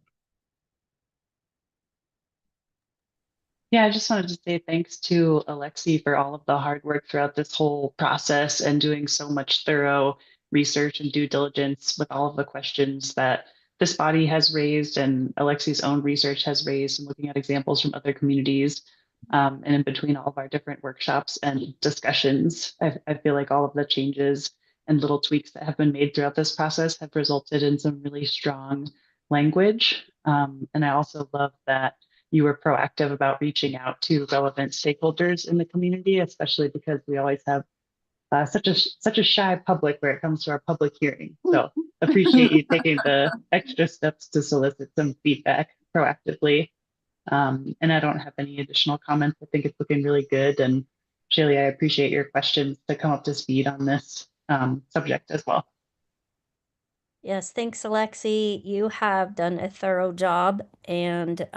Yeah, I just wanted to say thanks to Alexi for all of the hard work throughout this whole process and doing so much thorough research and due diligence with all of the questions that this body has raised and Alexi's own research has raised, and looking at examples from other communities. And in between all of our different workshops and discussions, I feel like all of the changes and little tweaks that have been made throughout this process have resulted in some really strong language. And I also love that you were proactive about reaching out to relevant stakeholders in the community, especially because we always have such a shy public where it comes to our public hearing. So appreciate you taking the extra steps to solicit some feedback proactively. And I don't have any additional comments. I think it's looking really good. And Shaylee, I appreciate your questions to come up to speed on this subject as well. Yes, thanks, Alexi. You have done a thorough job, and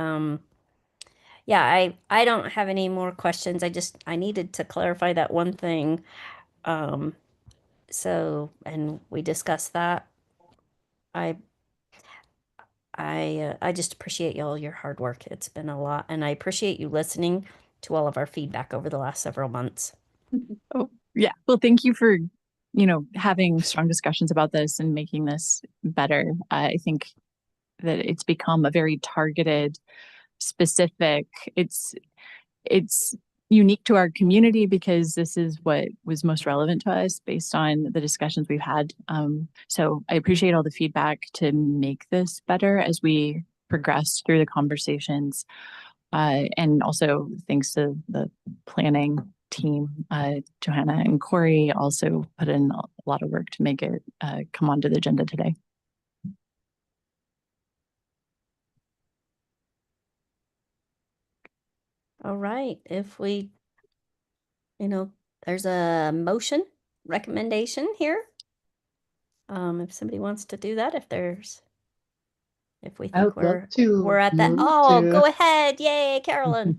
yeah, I don't have any more questions. I needed to clarify that one thing. So, and we discussed that. I just appreciate all your hard work. It's been a lot, and I appreciate you listening to all of our feedback over the last several months. Oh, yeah. Well, thank you for, having strong discussions about this and making this better. I think that it's become a very targeted, specific, it's unique to our community because this is what was most relevant to us based on the discussions we've had. So I appreciate all the feedback to make this better as we progress through the conversations. And also thanks to the planning team, Johanna and Corey also put in a lot of work to make it come onto the agenda today. All right, if we, there's a motion recommendation here. If somebody wants to do that, if we I think would love to we're at that. move Oh, to- go ahead. Yay, Carolyn.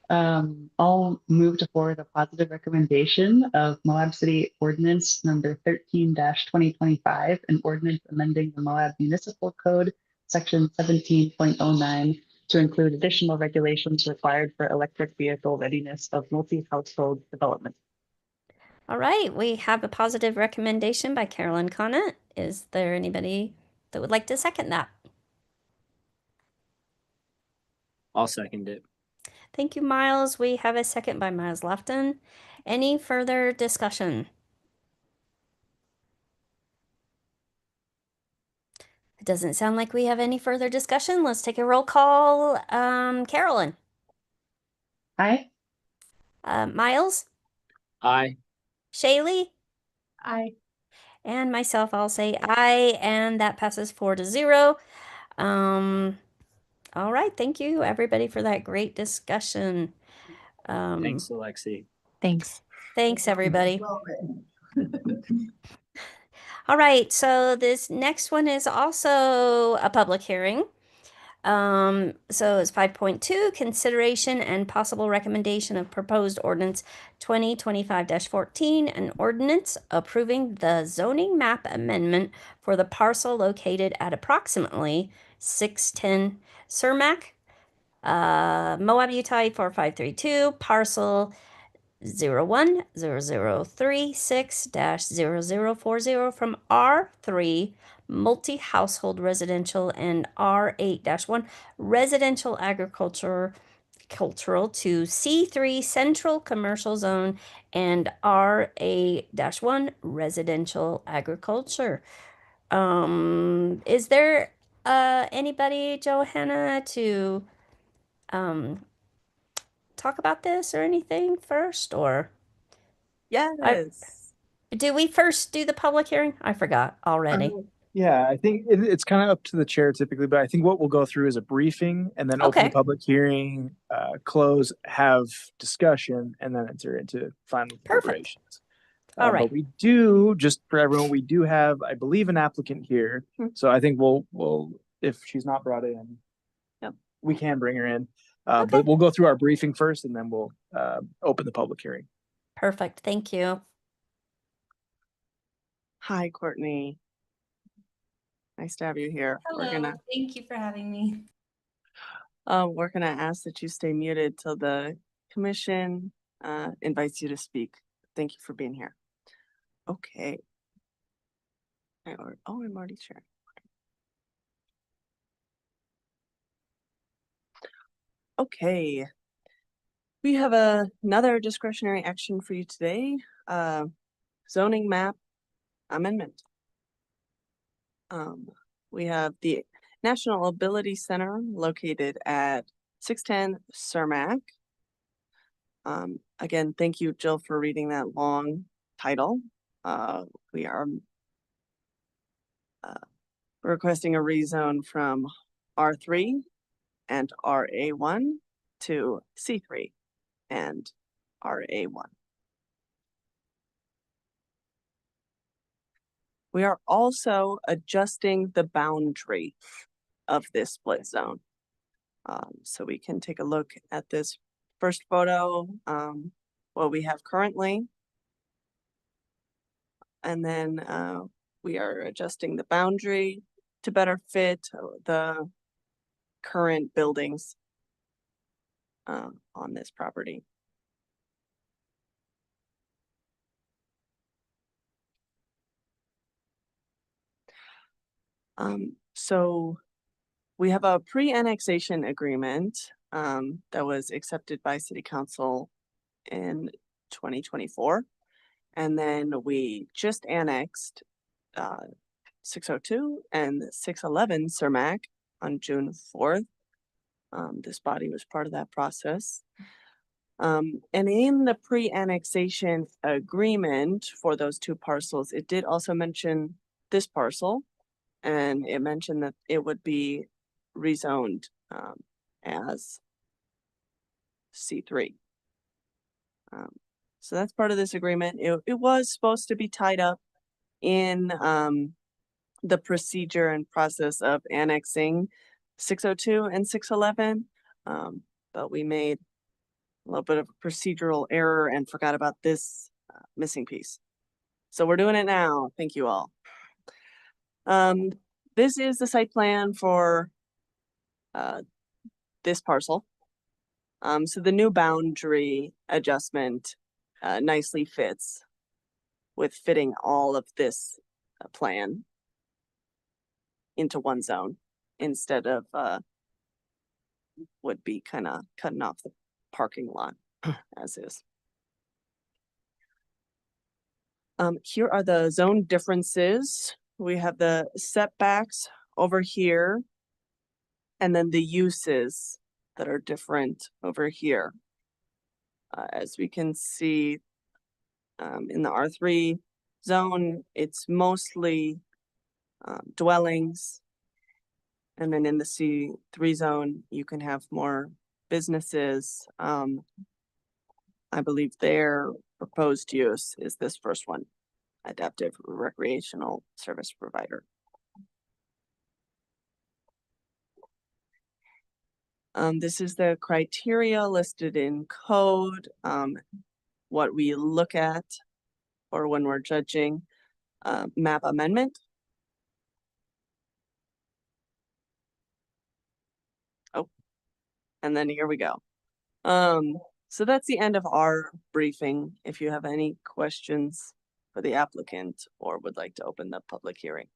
I'll move to forward a positive recommendation of Moab City Ordinance number 13-2025, an ordinance amending the Moab Municipal Code, section 17.09, to include additional regulations required for electric vehicle readiness of multi-household development. All right, we have a positive recommendation by Carolyn Conant. Is there anybody that would like to second that? I'll second it. Thank you, Miles. We have a second by Miles Lofton. Any further discussion? It doesn't sound like we have any further discussion. Let's take a roll call. Carolyn. Aye. Miles. Aye. Shaylee. Aye. And myself, I'll say aye, and that passes 4-0. All right, thank you everybody for that great discussion. Thanks, Alexi. Thanks. Thanks, everybody. Well written. All right, so this next one is also a public hearing. So it's 5.2, consideration and possible recommendation of proposed ordinance 2025-14, an ordinance approving the zoning map amendment for the parcel located at approximately 610 Cermak, Moab, Utah 4532, parcel 010036-0040 from R3 multi-household residential and R8-1 residential agricultural to C3 central commercial zone and R8-1 residential agriculture. Is there anybody, Johanna, to talk about this or anything first, or Yes. do we first do the public hearing? I forgot already. Yeah, I think it's kind of up to the chair typically, but I think what we'll go through is a briefing and then open the Okay. public hearing, close, have discussion, and then enter into final Perfect. deliberations. All right. But we do, just for everyone, we do have, I believe, an applicant here. So I think we'll, if she's not brought in, Yep. we can bring her in. Okay. But we'll go through our briefing first and then we'll open the public hearing. Perfect. Thank you. Hi, Courtney. Nice to have you here. Thank you for having me. We're gonna ask that you stay muted till the commission invites you to speak. Thank you for being here. Okay. I'm already sharing. Okay. We have another discretionary action for you today. Zoning map amendment. We have the National Ability Center located at 610 Cermak. Again, thank you, Jill, for reading that long title. We are requesting a rezone from R3 and RA1 to C3 and RA1. We are also adjusting the boundary of this split zone. So we can take a look at this first photo, what we have currently. And then we are adjusting the boundary to better fit the current buildings on this property. So we have a pre-annexation agreement that was accepted by City Council in 2024. And then we just annexed 602 and 611 Cermak on June 4th. This body was part of that process. And in the pre-annexation agreement for those two parcels, it did also mention this parcel, and it mentioned that it would be rezoned as C3. So that's part of this agreement. It was supposed to be tied up in the procedure and process of annexing 602 and 611, but we made a little bit of a procedural error and forgot about this missing piece. So we're doing it now. Thank you all. This is the site plan for this parcel. So the new boundary adjustment nicely fits with fitting all of this plan into one zone instead of would be kind of cutting off the parking lot as is. Here are the zone differences. We have the setbacks over here, and then the uses that are different over here. As we can see in the R3 zone, it's mostly dwellings. And then in the C3 zone, you can have more businesses. I believe their proposed use is this first one, adaptive recreational service provider. This is the criteria listed in code, what we look at or when we're judging map amendment. Oh, and then here we go. So that's the end of our briefing. If you have any questions for the applicant or would like to open the public hearing.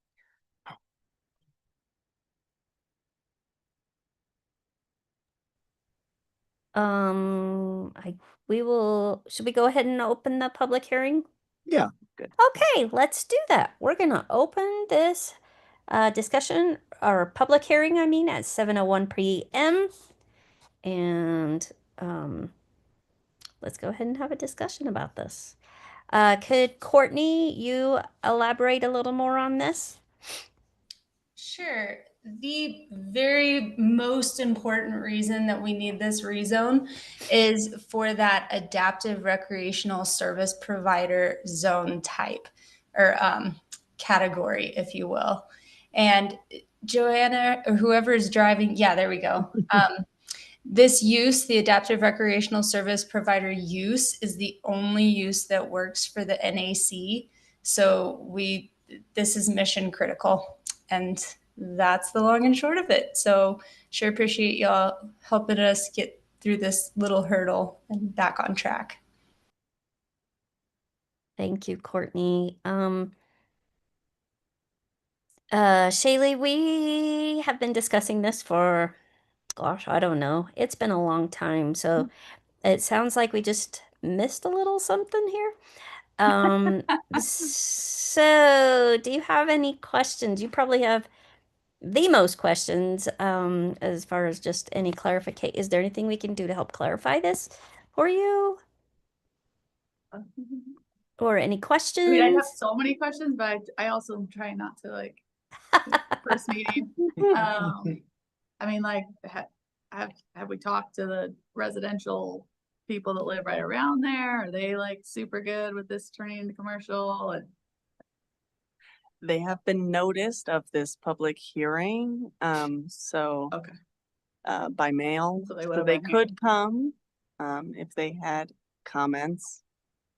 Should we go ahead and open the public hearing? Yeah. Good. Okay, let's do that. We're gonna open this discussion or public hearing, I mean, at 7:01 p.m. And let's go ahead and have a discussion about this. Could Courtney, you elaborate a little more on this? Sure. The very most important reason that we need this rezone is for that adaptive recreational service provider zone type or category, if you will. And Joanna or whoever is driving, yeah, there we go. This use, the adaptive recreational service provider use, is the only use that works for the NAC. So this is mission critical, and that's the long and short of it. So sure appreciate y'all helping us get through this little hurdle and back on track. Thank you, Courtney. Shaylee, we have been discussing this for, gosh, I don't know. It's been a long time. So it sounds like we just missed a little something here. So do you have any questions? You probably have the most questions, as far as just any clarification. Is there anything we can do to help clarify this for you? Or any I questions? mean, I have so many questions, but I also am trying not to like first meeting. I mean, like, have we talked to the residential people that live right around there? Are they like super good with this turning into commercial? And They have been noticed of this public hearing, so okay, by mail, so they so would've they been here. could come, if they had comments.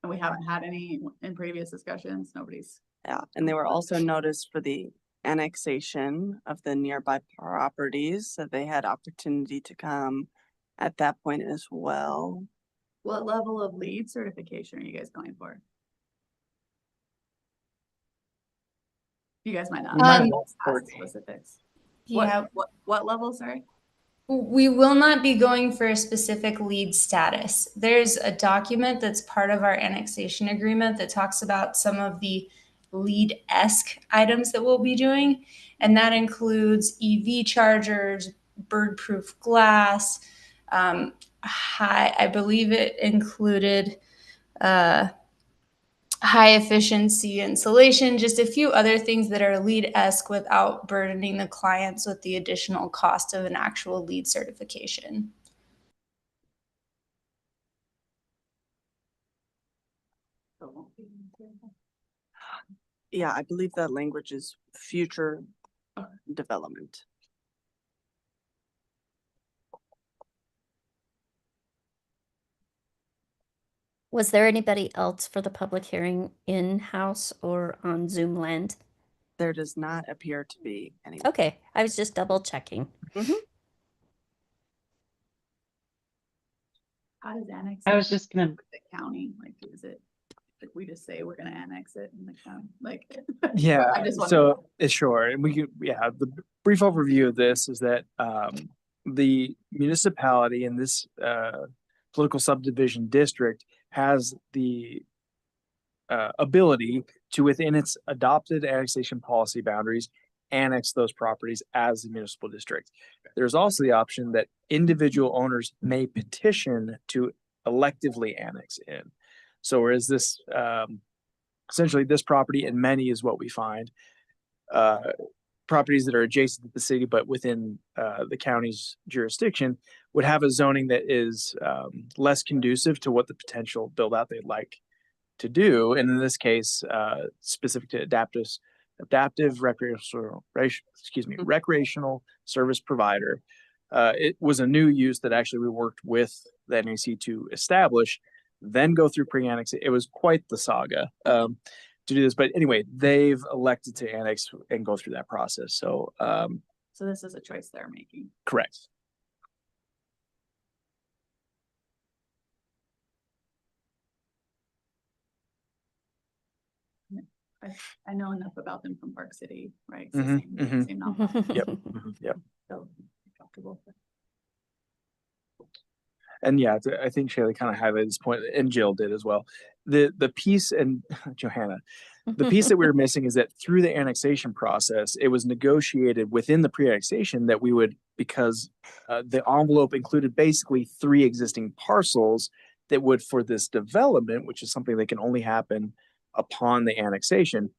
And we haven't had any in previous discussions. Nobody's. Yeah, and they were also noticed for the annexation of the nearby properties, so they had opportunity to come at that point as well. What level of lead certification are you guys going for? You guys might not. We might Um, have asked ask Courtney. specifics. Yeah, What level, sorry? we will not be going for a specific lead status. There's a document that's part of our annexation agreement that talks about some of the lead-esque items that we'll be doing. And that includes EV chargers, bird-proof glass. I believe it included high efficiency insulation, just a few other things that are lead-esque without burdening the clients with the additional cost of an actual lead certification. Yeah, I believe that language is future development. Was there anybody else for the public hearing in-house or on Zoom land? There does not appear to be any. Okay, I was just double checking. How does annex? I was just gonna, The county, like, is it, like, we just say we're gonna annex it in the county, like? Yeah, I just so it's sure, and we can, yeah, the brief overview of this is that the municipality in this political subdivision district has the ability to, within its adopted annexation policy boundaries, annex those properties as the municipal district. There's also the option that individual owners may petition to electively annex in. So whereas this essentially this property and many is what we find properties that are adjacent to the city but within the county's jurisdiction would have a zoning that is less conducive to what the potential build out they'd like to do. And in this case, specific to adaptive recreational service provider. It was a new use that actually we worked with the NAC to establish, then go through pre-annex. It was quite the saga to do this. But anyway, they've elected to annex and go through that process. So So this is a choice they're making. correct. I know enough about them from Park City, right? It's the Mhm, same- mhm. same nonprofit, Yep. Yep. so comfortable. And yeah, I think Shaylee kind of highlighted this point, and Jill did as well. The piece, and Johanna, The piece that we were missing is that through the annexation process, it was negotiated within the pre-annexation that we would, because the envelope included basically 3 existing parcels that would, for this development, which is something that can only happen upon the annexation,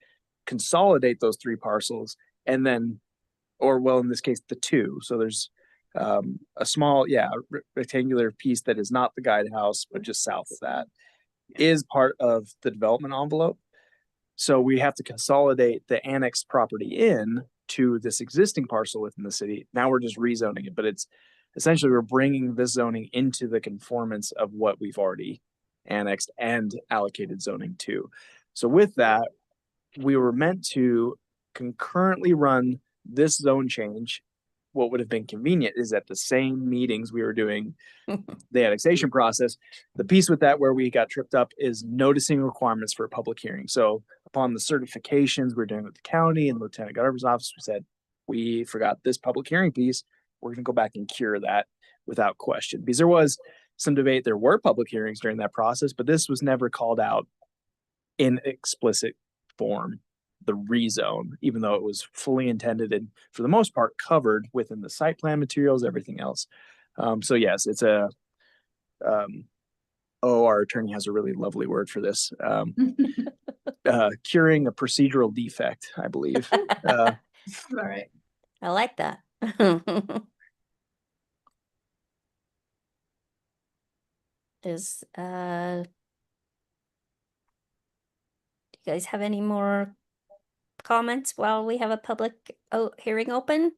consolidate those 3 parcels and then, or well, in this case, the 2. So there's a small, rectangular piece that is not the guidehouse, but just south of that is part of the development envelope. So we have to consolidate the annexed property in to this existing parcel within the city. Now we're just rezoning it, but it's essentially we're bringing this zoning into the conformance of what we've already annexed and allocated zoning to. So with that, we were meant to concurrently run this zone change. What would have been convenient is at the same meetings we were doing the annexation process. The piece with that where we got tripped up is noticing requirements for a public hearing. So upon the certifications we're doing with the county and Lieutenant Governor's office, we said, we forgot this public hearing piece. We're going to go back and cure that without question. Because there was some debate. There were public hearings during that process, but this was never called out in explicit form, the rezone, even though it was fully intended and for the most part covered within the site plan materials, everything else. So yes, it's a, our attorney has a really lovely word for this. Curing a procedural defect, I believe. All right. I like that. Is do you guys have any more comments while we have a public hearing open?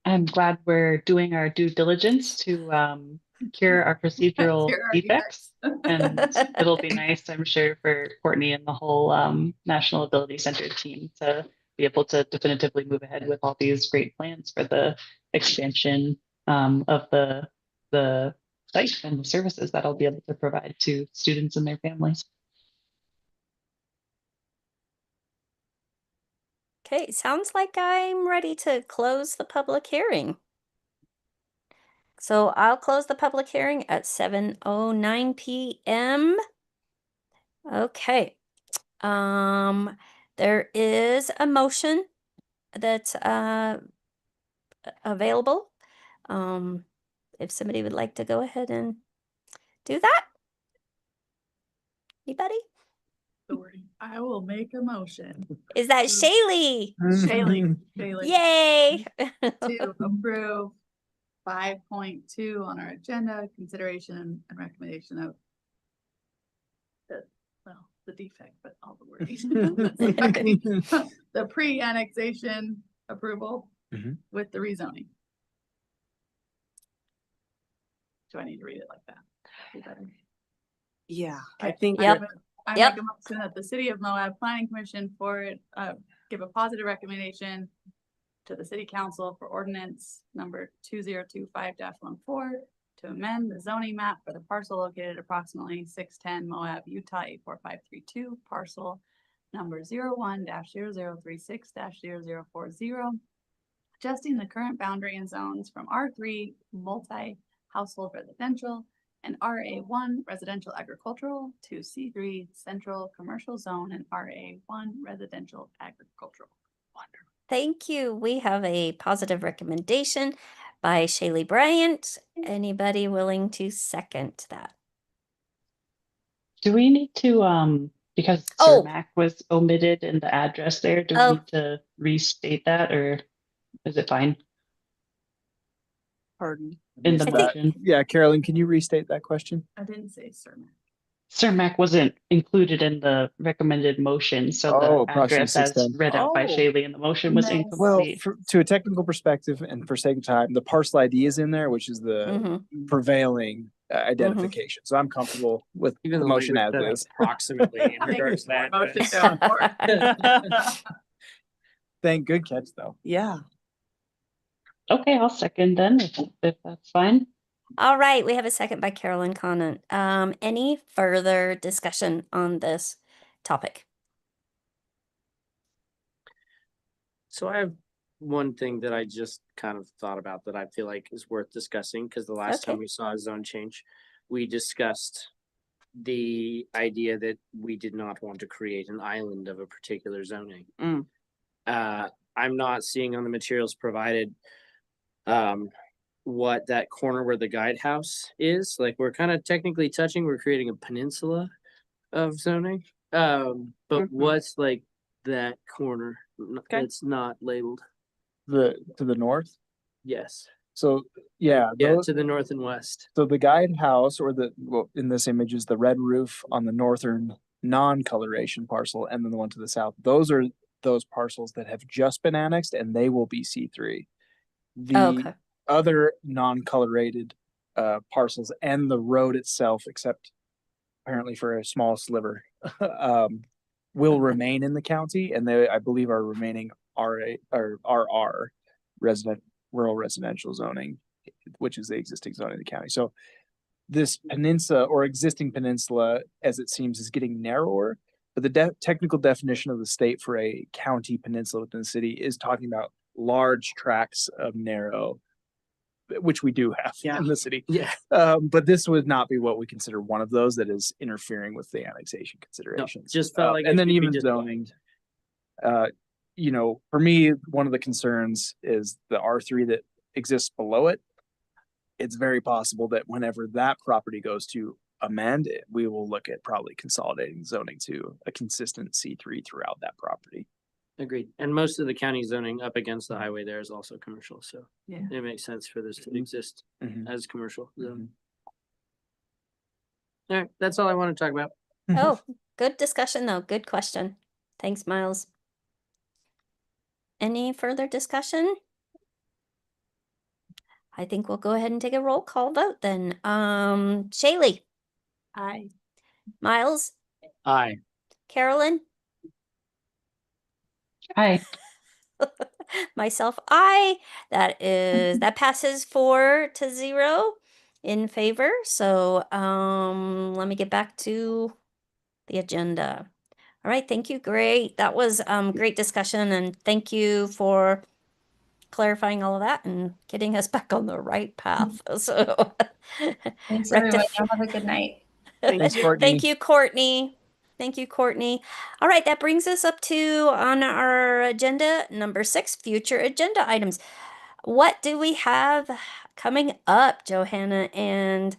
I'm glad we're doing our due diligence to cure our procedural Cure our defects. And it'll be nice, I'm sure, for Courtney and the whole National Ability Center team to be able to definitively move ahead with all these great plans for the expansion of the site and the services that I'll be able to provide to students and their families. Okay, sounds like I'm ready to close the public hearing. So I'll close the public hearing at 7:09 p.m. Okay. There is a motion that's available. If somebody would like to go ahead and do that. Anybody? I will make a motion. Is that Shaylee? Shaylee. Yay! To approve 5.2 on our agenda, consideration and recommendation of the defect, but all the wording. The pre-annexation approval with the rezoning. Do I need to read it like that? Yeah, I Okay. think. Yep. I Yep. make a motion that the City of Moab Planning Commission give a positive recommendation to the City Council for ordinance number 2025-14 to amend the zoning map for the parcel located approximately 610 Moab, Utah 84532, parcel number 01-0036-0040, adjusting the current boundary and zones from R3 multi-household residential and RA1 residential agricultural to C3 central commercial zone and RA1 residential agricultural. Wonderful. Thank you. We have a positive recommendation by Shaylee Bryant. Anybody willing to second that? Do we need to, because Oh. Cermak was omitted in the address there, do we Oh. need to restate that or is it fine Pardon. in the I think- motion? Yeah, Carolyn, can you restate that question? I didn't say sermon. Cermak wasn't included in the recommended motion, so Oh, the approximately address as 610. read out by Oh. Shaylee in the motion was No. Well, incomplete. to a technical perspective and for sake of time, the parcel ID is in there, which is the Mhm. prevailing identification. So I'm comfortable with Even the the motion as language is. said approximately in I think regards to that. motion but- Thank good catch though. Yeah. Okay, I'll second then if that's fine. All right, we have a second by Carolyn Conant. Any further discussion on this topic? So I have one thing that I just kind of thought about that I feel like is worth discussing, because the last time Okay. we saw a zone change, we discussed the idea that we did not want to create an island of a particular zoning. Mm. I'm not seeing on the materials provided what that corner where the guidehouse is. Like, we're kind of technically touching, we're creating a peninsula of zoning. But Mhm. what's like that corner Okay. that's not labeled? To the north. Yes. So yeah, Yeah, those, to the north and west. so the guidehouse, or well, in this image is the red roof on the northern non-coloration parcel, and then the one to the south. Those are those parcels that have just been annexed, and they will be C3. The Okay. other non-colorated parcels and the road itself, except apparently for a small sliver, will remain in the county, and they, I believe, are remaining RA or RR rural residential zoning, which is the existing zoning of the county. So this peninsula or existing peninsula, as it seems, is getting narrower. But the technical definition of the state for a county peninsula within the city is talking about large tracts of narrow, which we do have Yeah. in the city. Yeah. But this would not be what we consider one of those that is interfering with the annexation considerations. just felt like it and then should be even just zoning. You know, for me, one of the concerns is the R3 that exists below it. It's very possible that whenever that property goes to amend it, we will look at probably consolidating zoning to a consistent C3 throughout that property. Agreed. And most of the county zoning up against the highway there is also commercial, so Yeah. it makes sense for this to Mhm. exist as commercial zone. Mhm. All right, that's all I want to talk about. Oh, good discussion though. Good question. Thanks, Miles. Any further discussion? I think we'll go ahead and take a roll call vote then. Shaylee, Aye. Miles, Aye. Carolyn, Hi. myself, I. That passes 4-0 in favor. So let me get back to the agenda. All right, thank you. Great. That was great discussion, and thank you for clarifying all of that and getting us back on the right path. So Thanks, rectif- everyone. Y'all have a good night. Thanks, Courtney. Thank you, Courtney. Thank you, Courtney. All right, that brings us up to on our agenda number 6, future agenda items. What do we have coming up, Johanna? And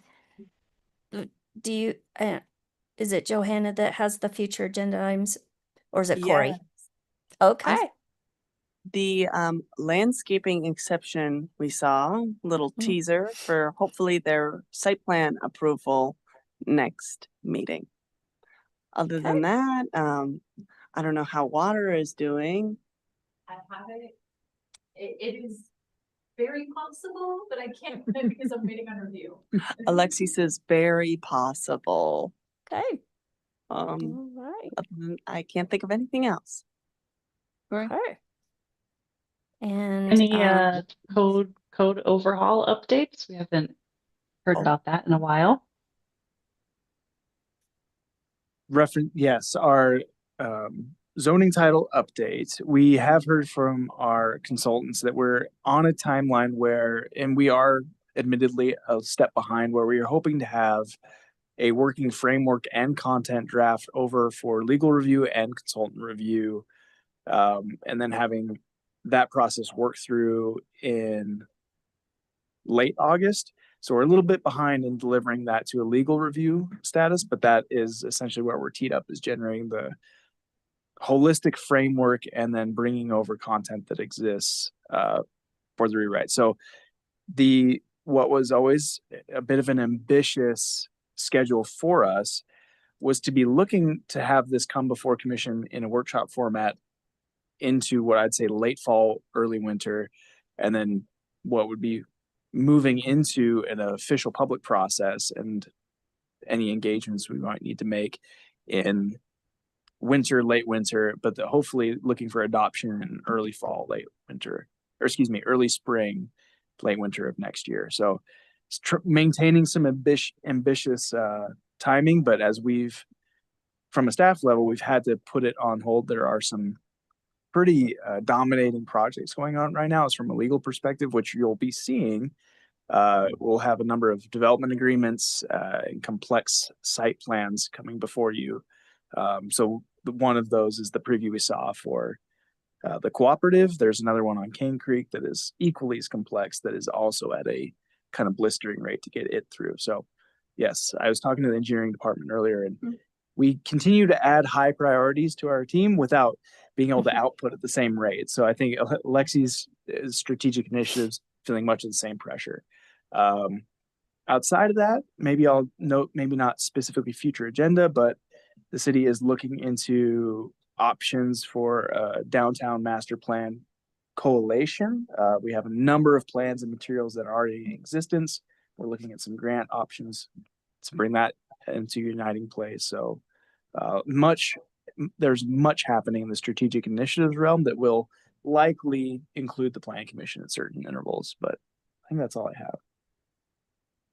do you is it Johanna that has the future agenda items, or is it Corey? Yes. Okay. The landscaping exception we saw, little Mm. teaser for hopefully their site plan approval next meeting. Other than that, I don't know how water is doing. I have it. It is very possible, but I can't put it because I'm waiting on review. Alexi says very possible. Okay. Other All right. than- I can't think of anything else. Right. Okay. And Any code overhaul updates? We haven't heard Oh. about that in a while. Yes, our zoning title update. We have heard from our consultants that we're on a timeline where, and we are admittedly a step behind, where we are hoping to have a working framework and content draft over for legal review and consultant review, and then having that process work through in late August. So we're a little bit behind in delivering that to a legal review status, but that is essentially where we're teed up, is generating the holistic framework and then bringing over content that exists for the rewrite. So what was always a bit of an ambitious schedule for us was to be looking to have this come before commission in a workshop format into what I'd say late fall, early winter, and then what would be moving into an official public process and any engagements we might need to make in winter, late winter, but hopefully looking for adoption in early fall, late winter, or excuse me, early spring, late winter of next year. So maintaining some ambitious timing, but as from a staff level, we've had to put it on hold. There are some pretty dominating projects going on right now. It's from a legal perspective, which you'll be seeing We'll have a number of development agreements and complex site plans coming before you. So one of those is the preview we saw for the cooperative. There's another one on Cane Creek that is equally as complex, that is also at a kind of blistering rate to get it through. So yes, I was talking to the engineering department earlier, and we continue to add high priorities to our team without being able to output at the same rate. So I think Lexi's strategic initiatives feeling much of the same pressure. Outside of that, maybe I'll note, maybe not specifically future agenda, but the city is looking into options for a downtown master plan coalition. We have a number of plans and materials that are already in existence. We're looking at some grant options to bring that into uniting place. So there's much happening in the strategic initiatives realm that will likely include the planning commission at certain intervals, but I think that's all I have.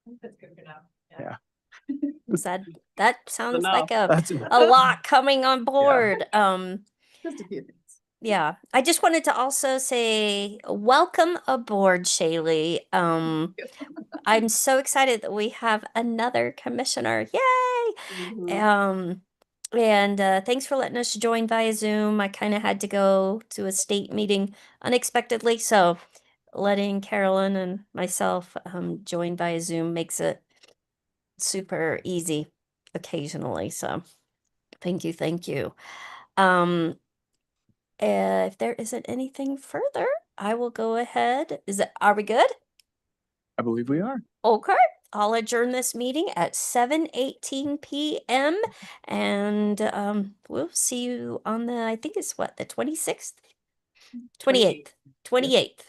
I think that's good for now. Yeah. That sounds like That's a lot coming on board. Just a few things. Yeah, I just wanted to also say welcome aboard, Shaylee. I'm so excited that we have another commissioner. Yay! And thanks for letting us join via Zoom. I kind of had to go to a state meeting unexpectedly, so letting Carolyn and myself join via Zoom makes it super easy occasionally. So thank you, thank you. If there isn't anything further, I will go ahead. Are we good? I believe we are. Okay. I'll adjourn this meeting at 7:18 p.m. and we'll see you on the, I think it's what, the 26th? 28th. 28th.